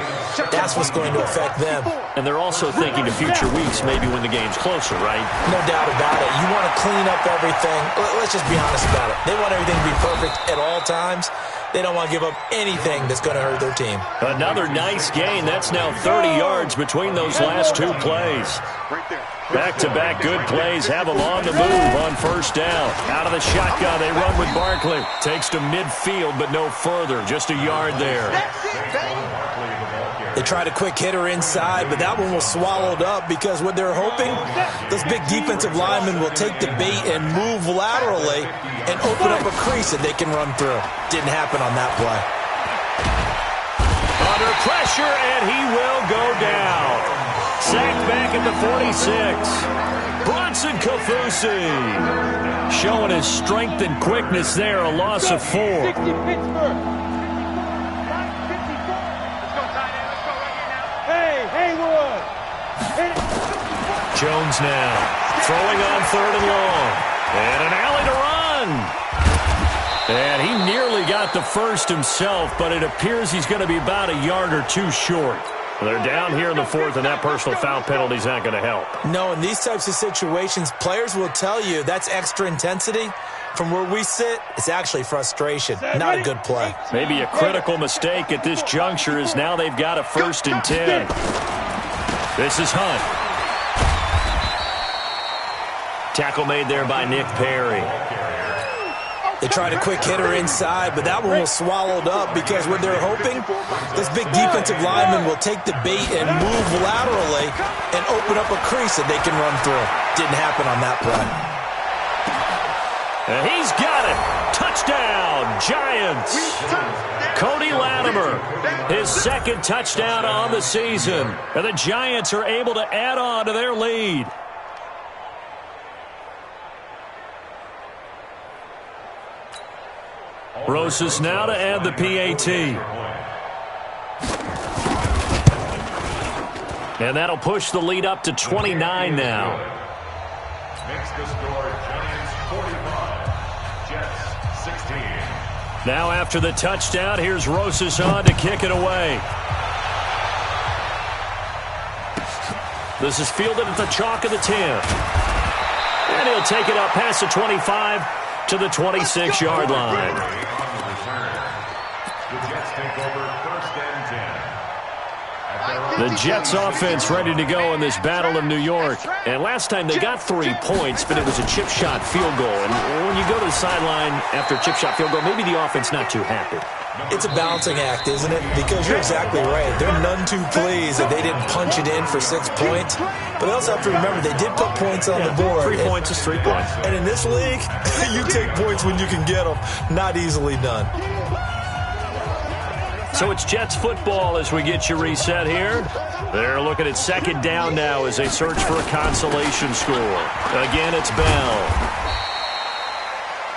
that's what's going to affect them. And they're also thinking to future weeks, maybe when the game's closer, right? No doubt about it. You want to clean up everything. Let's just be honest about it. They want everything to be perfect at all times. They don't want to give up anything that's going to hurt their team. Another nice gain. That's now 30 yards between those last 2 plays. Back-to-back good plays have them on the move on first down. Out of the shotgun, they run with Barkley. Takes to midfield, but no further. Just a yard there. They tried a quick hitter inside, but that one was swallowed up because what they're hoping, those big defensive linemen will take the bait and move laterally and open up a crease that they can run through. Didn't happen on that play. Under pressure, and he will go down. Sacked back at the 46. Bronson Kaufusi showing his strength and quickness there. A loss of 4. Jones now throwing on 3rd and long. And an alley to run. And he nearly got the first himself, but it appears he's going to be about a yard or 2 short. They're down here in the 4th, and that personal foul penalty is not going to help. No, in these types of situations, players will tell you that's extra intensity. From where we sit, it's actually frustration. Not a good play. Maybe a critical mistake at this juncture is now they've got a 1st and 10. This is Hunt. Tackle made there by Nick Perry. They tried a quick hitter inside, but that one was swallowed up because what they're hoping, this big defensive lineman will take the bait and move laterally and open up a crease that they can run through. Didn't happen on that play. And he's got it. Touchdown, Giants. Cody Latimer, his 2nd touchdown on the season. And the Giants are able to add on to their lead. Rosas now to add the PAT. And that'll push the lead up to 29 now. Makes the score Giants 45, Jets 16. Now after the touchdown, here's Rosas on to kick it away. This is fielded at the chalk of the 10. And he'll take it up past the 25 to the 26-yard line. The Jets take over first and 10. The Jets offense ready to go in this Battle of New York. And last time they got 3 points, but it was a chip shot field goal. And when you go to the sideline after a chip shot field goal, maybe the offense not too happy. It's a balancing act, isn't it? Because you're exactly right. They're none too pleased that they didn't punch it in for 6 points. But they also have to remember they did put points on the board. 3 points is 3 points. And in this league, you take points when you can get them. Not easily done. So it's Jets football as we get you reset here. They're looking at second down now as they search for a consolation score. Again, it's Bell.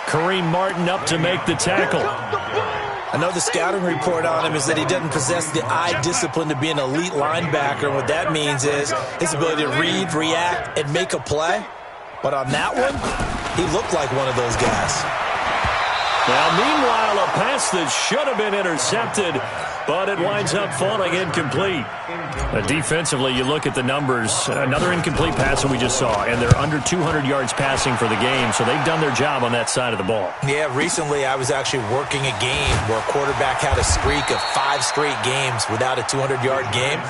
Kareem Martin up to make the tackle. I know the scouting report on him is that he doesn't possess the eye discipline to be an elite linebacker. What that means is his ability to read, react, and make a play. But on that one, he looked like one of those guys. Now, meanwhile, a pass that should have been intercepted, but it winds up falling incomplete. Defensively, you look at the numbers. Another incomplete pass that we just saw, and they're under 200 yards passing for the game, so they've done their job on that side of the ball. Yeah, recently I was actually working a game where a quarterback had a streak of 5 straight games without a 200-yard game,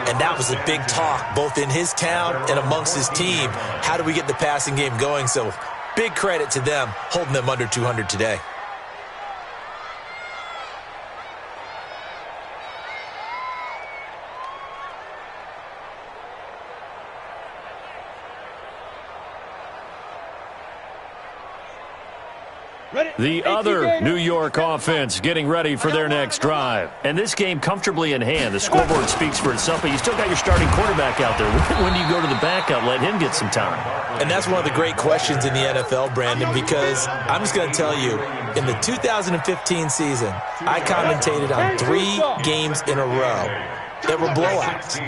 and that was a big talk, both in his town and amongst his team. How do we get the passing game going? So big credit to them holding them under 200 today. The other New York offense getting ready for their next drive. And this game comfortably in hand. The scoreboard speaks for itself, but you still got your starting quarterback out there. When you go to the backup, let him get some time. And that's one of the great questions in the NFL, Brandon, because I'm just going to tell you, in the 2015 season, I commentated on 3 games in a row that were blowouts.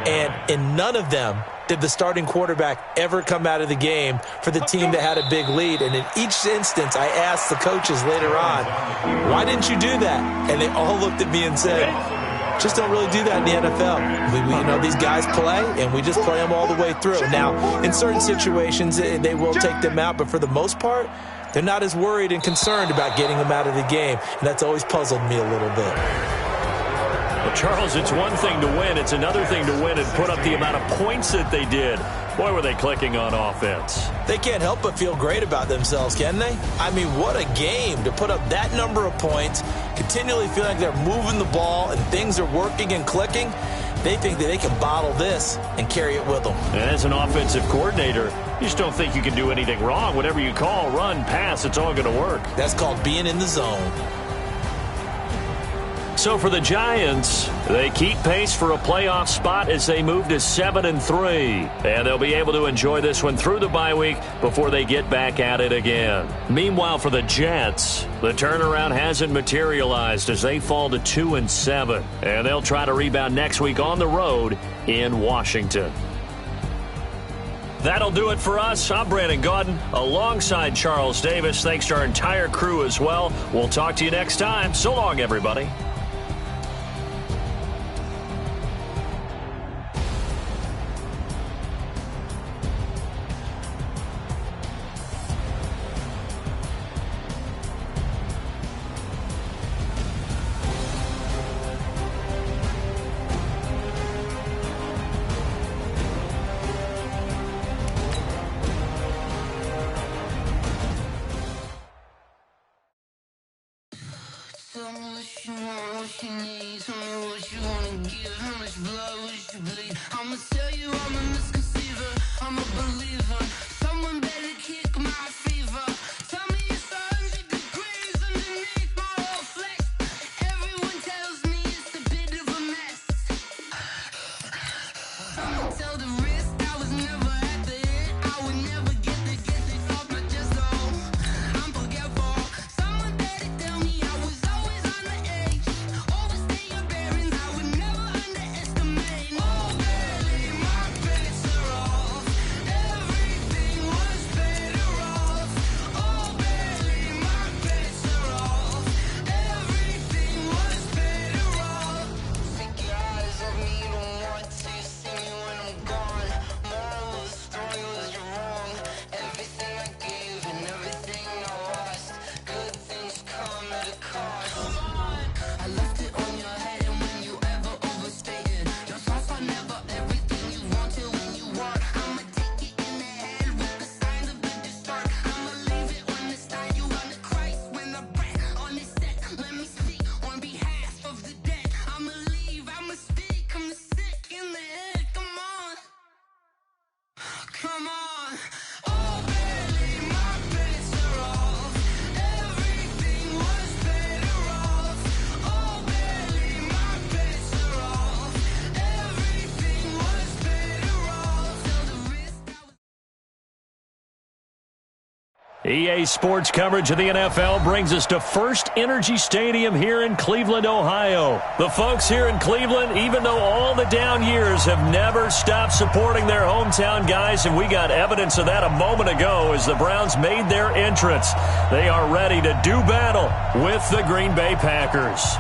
And in none of them did the starting quarterback ever come out of the game for the team that had a big lead. And in each instance, I asked the coaches later on, why didn't you do that? And they all looked at me and said, just don't really do that in the NFL. These guys play, and we just play them all the way through. Now, in certain situations, they will take them out, but for the most part, they're not as worried and concerned about getting them out of the game. And that's always puzzled me a little bit. Well, Charles, it's one thing to win. It's another thing to win and put up the amount of points that they did. Boy, were they clicking on offense. They can't help but feel great about themselves, can they? I mean, what a game to put up that number of points, continually feel like they're moving the ball and things are working and clicking. They think that they can bottle this and carry it with them. And as an offensive coordinator, you just don't think you can do anything wrong. Whatever you call, run, pass, it's all going to work. That's called being in the zone. So for the Giants, they keep pace for a playoff spot as they move to 7-3. And they'll be able to enjoy this one through the bye week before they get back at it again. Meanwhile, for the Jets, the turnaround hasn't materialized as they fall to 2-7. And they'll try to rebound next week on the road in Washington. That'll do it for us. I'm Brandon Gaudin alongside Charles Davis. Thanks to our entire crew as well. We'll talk to you next time. So long, everybody. Tell me what you want, what you need. Tell me what you wanna give. How much blood would you bleed? I'ma tell you I'm a misconceiver. I'm a believer. Someone better kick my fever. Tell me it's 100 degrees underneath my whole flesh. Everyone tells me it's a bit of a mess. I'ma tell the risk I was never at the end. I would never get this off my chest. So I'm forgetful. Someone better tell me I was always on the edge. Always Come on. Oh, barely, my bets are off. Everything was better off. Oh, barely, my bets are off. Everything was better off. Till the risk I was. EA Sports coverage of the NFL brings us to First Energy Stadium here in Cleveland, Ohio. The folks here in Cleveland, even though all the down years, have never stopped supporting their hometown guys, and we got evidence of that a moment ago as the Browns made their entrance. They are ready to do battle with the Green Bay Packers.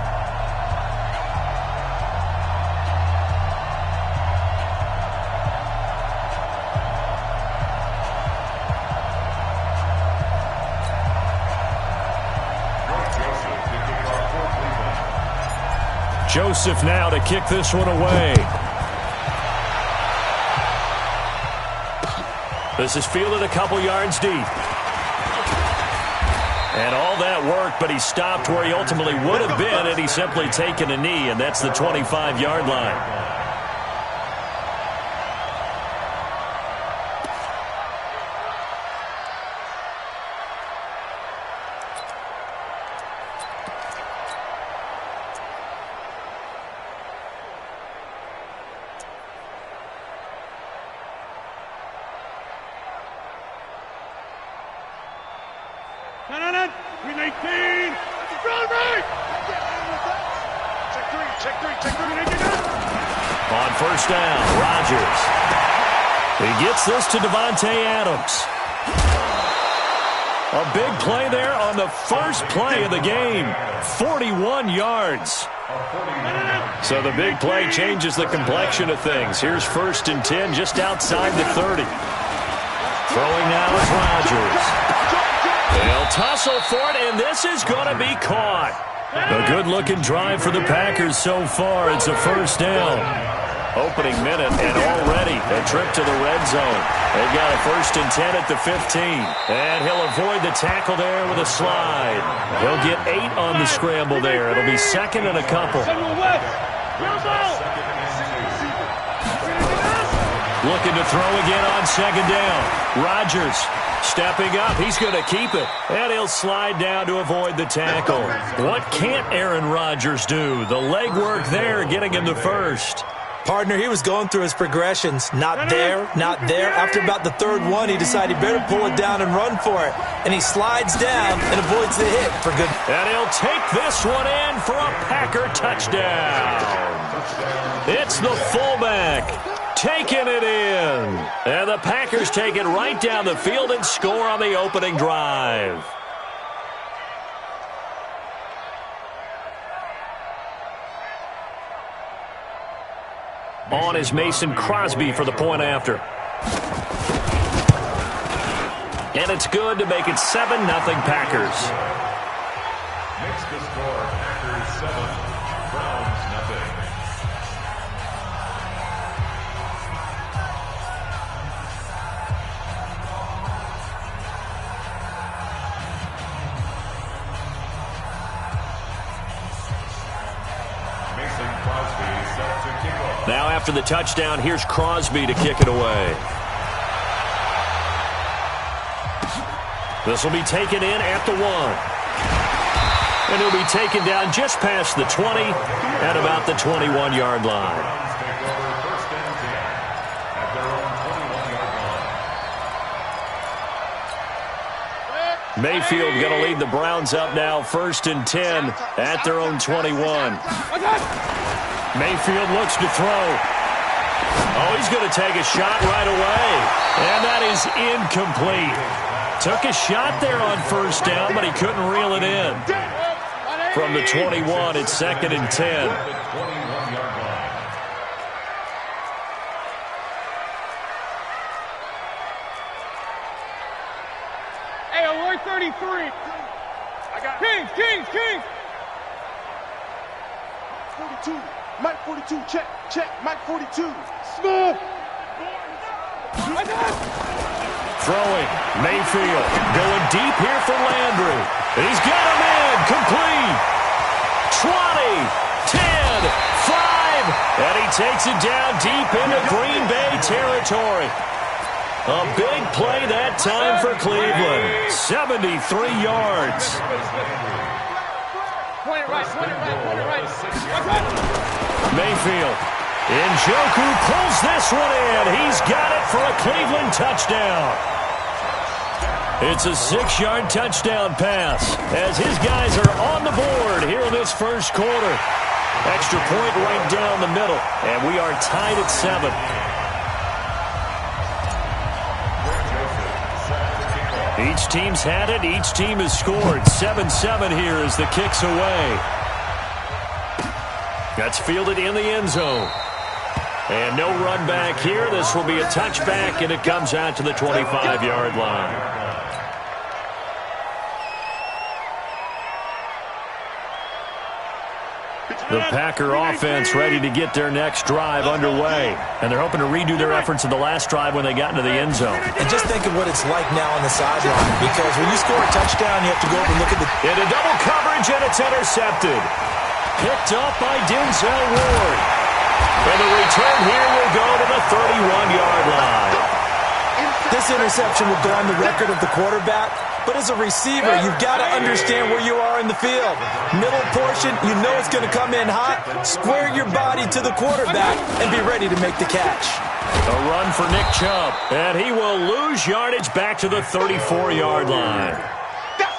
Joseph now to kick this one away. This is fielded a couple yards deep. And all that work, but he stopped where he ultimately would have been had he simply taken a knee, and that's the 25-yard line. Green 18. Run right. Check three. On first down, Rodgers. He gets this to Devontae Adams. A big play there on the first play of the game. 41 yards. So the big play changes the complexion of things. Here's first and 10 just outside the 30. Throwing now is Rodgers. They'll tussle for it, and this is going to be caught. A good-looking drive for the Packers so far. It's a first down. Opening minute, and already a trip to the red zone. They've got a first and 10 at the 15. And he'll avoid the tackle there with a slide. He'll get 8 on the scramble there. It'll be second and a couple. Looking to throw again on second down. Rodgers stepping up. He's going to keep it. And he'll slide down to avoid the tackle. What can't Aaron Rodgers do? The legwork there getting him the first. Partner, he was going through his progressions. Not there, not there. After about the third one, he decided he better pull it down and run for it. And he slides down and avoids the hit for good. And he'll take this one in for a Packer touchdown. It's the fullback taking it in. And the Packers take it right down the field and score on the opening drive. On is Mason Crosby for the point after. And it's good to make it 7-0 Packers. Makes the score Packers 7, Browns nothing. Mason Crosby set to kick off. Now after the touchdown, here's Crosby to kick it away. This will be taken in at the 1. And he'll be taken down just past the 20 at about the 21-yard line. Browns take over first and 10 at their own 21-yard line. Mayfield going to lead the Browns up now, first and 10 at their own 21. Mayfield looks to throw. Oh, he's going to take a shot right away. And that is incomplete. Took a shot there on first down, but he couldn't reel it in. From the 21, it's second and 10. The 21-yard line. Hey, alert 33. I got Kings. 42. Mike 42. Check. Mike 42. Smith. Throwing, Mayfield going deep here for Landry. He's got him in, complete. 20, 10, 5, and he takes it down deep into Green Bay territory. A big play that time for Cleveland. 73 yards. Mayfield. Njoku pulls this one in. He's got it for a Cleveland touchdown. It's a 6-yard touchdown pass as his guys are on the board here in this first quarter. Extra point right down the middle, and we are tied at 7. Each team's had it. Each team has scored. 7-7 here as the kick's away. That's fielded in the end zone. And no run back here. This will be a touchback, and it comes out to the 25-yard line. The Packer offense ready to get their next drive underway. And they're hoping to redo their efforts in the last drive when they got into the end zone. And just think of what it's like now on the sideline. Because when you score a touchdown, you have to go up and look at the... Into double coverage, and it's intercepted. Picked up by Denzel Ward. And the return here will go to the 31-yard line. This interception will go on the record of the quarterback. But as a receiver, you've got to understand where you are in the field. Middle portion, you know it's going to come in hot. Square your body to the quarterback and be ready to make the catch. A run for Nick Chubb, and he will lose yardage back to the 34-yard line.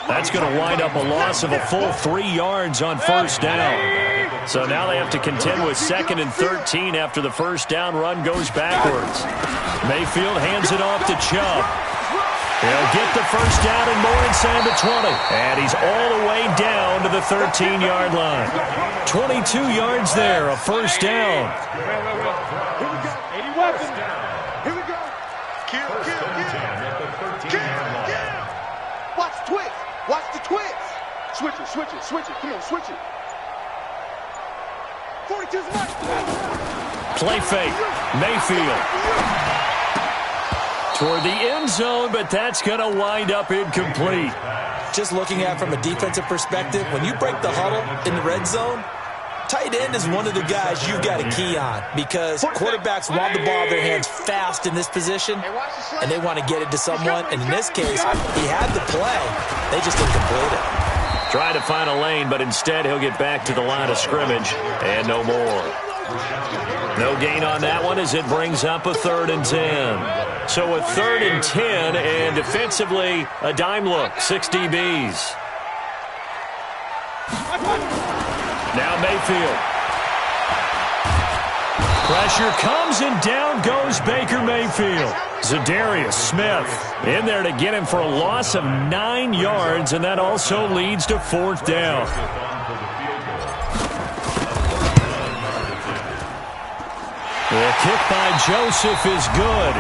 That's going to wind up a loss of a full 3 yards on first down. So now they have to contend with 2nd and 13 after the first down run goes backwards. Mayfield hands it off to Chubb. He'll get the first down and more inside the 20. And he's all the way down to the 13-yard line. 22 yards there, a first down. Here we go. 80 weapons. Here we go. Kill. Watch the twist. Watch the twist. Switch it. Come on, switch it. 42's much. Play fake. Mayfield. Toward the end zone, but that's going to wind up incomplete. Just looking at it from a defensive perspective, when you break the huddle in the red zone, tight end is one of the guys you've got to key on because quarterbacks want the ball in their hands fast in this position, and they want to get it to someone. And in this case, he had the play. They just didn't complete it. Try to find a lane, but instead he'll get back to the line of scrimmage and no more. No gain on that one as it brings up a 3rd and 10. So a 3rd and 10, and defensively a dime look, 6 DBs. Now Mayfield. Pressure comes and down goes Baker Mayfield. Zadarius Smith in there to get him for a loss of 9 yards, and that also leads to 4th down. The kick by Joseph is good.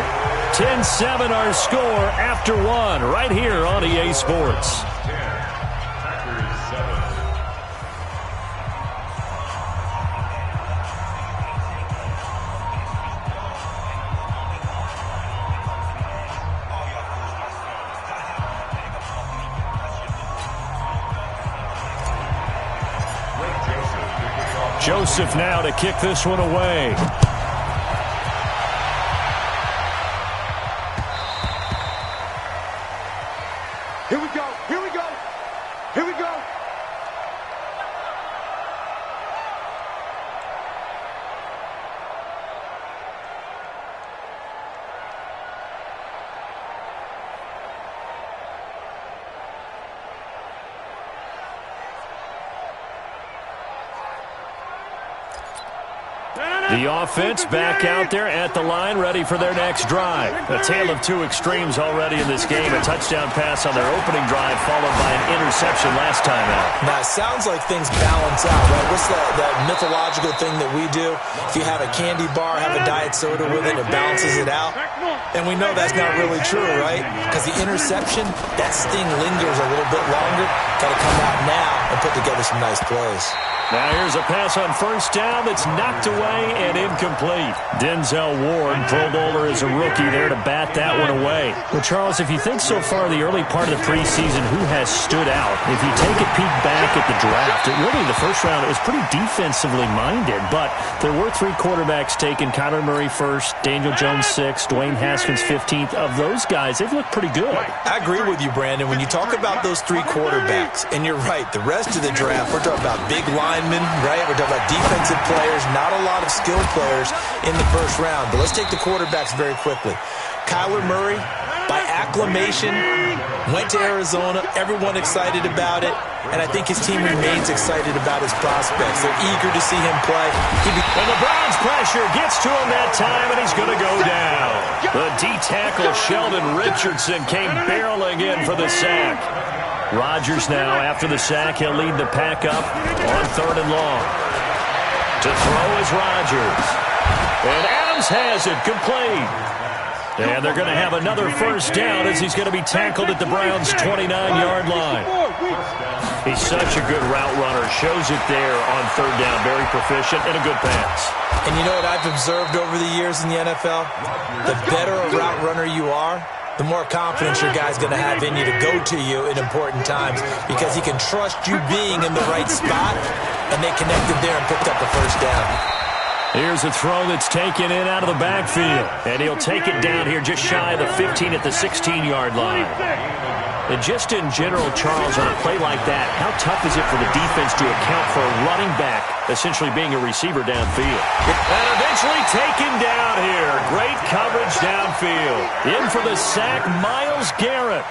10-7 our score after 1 right here on EA Sports. Joseph now to kick this one away. Here we go. The offense back out there at the line, ready for their next drive. A tale of two extremes already in this game. A touchdown pass on their opening drive, followed by an interception last time out. Now, it sounds like things balance out, right? What's that mythological thing that we do? If you have a candy bar, have a diet soda with it, it balances it out. And we know that's not really true, right? Because the interception, that sting lingers a little bit longer. Got to come out now and put together some nice plays. Now here's a pass on first down that's knocked away and incomplete. Denzel Ward, Pro Bowler, is a rookie there to bat that one away. Well, Charles, if you think so far the early part of the preseason, who has stood out? If you take a peek back at the draft, the first round, it was pretty defensively minded, but there were 3 quarterbacks taken. Kyler Murray first, Daniel Jones 6th, Dwayne Haskins 15th. Of those guys, they've looked pretty good. I agree with you, Brandon. When you talk about those 3 quarterbacks, and you're right, the rest of the draft, we're talking about big linemen, right? We're talking about defensive players, not a lot of skilled players in the first round. But let's take the quarterbacks very quickly. Kyler Murray, by acclamation, went to Arizona. Everyone excited about it. And I think his team remains excited about his prospects. They're eager to see him play. And the Browns pressure gets to him that time, and he's going to go down. The D-tackle Sheldon Richardson came barreling in for the sack. Rodgers now, after the sack, he'll lead the pack up on 3rd and long. To throw is Rodgers. And Adams has it, complete. And they're going to have another first down as he's going to be tackled at the Browns' 29-yard line. He's such a good route runner. Shows it there on 3rd down. Very proficient and a good pass. And you know what I've observed over the years in the NFL? The better a route runner you are, the more confidence your guy's going to have in you to go to you in important times because he can trust you being in the right spot, and they connected there and picked up the first down. Here's a throw that's taken in out of the backfield. And he'll take it down here just shy of the 15 at the 16-yard line. And just in general, Charles, on a play like that, how tough is it for the defense to account for a running back essentially being a receiver downfield? And eventually taken down here. Great coverage downfield. In for the sack, Myles Garrett.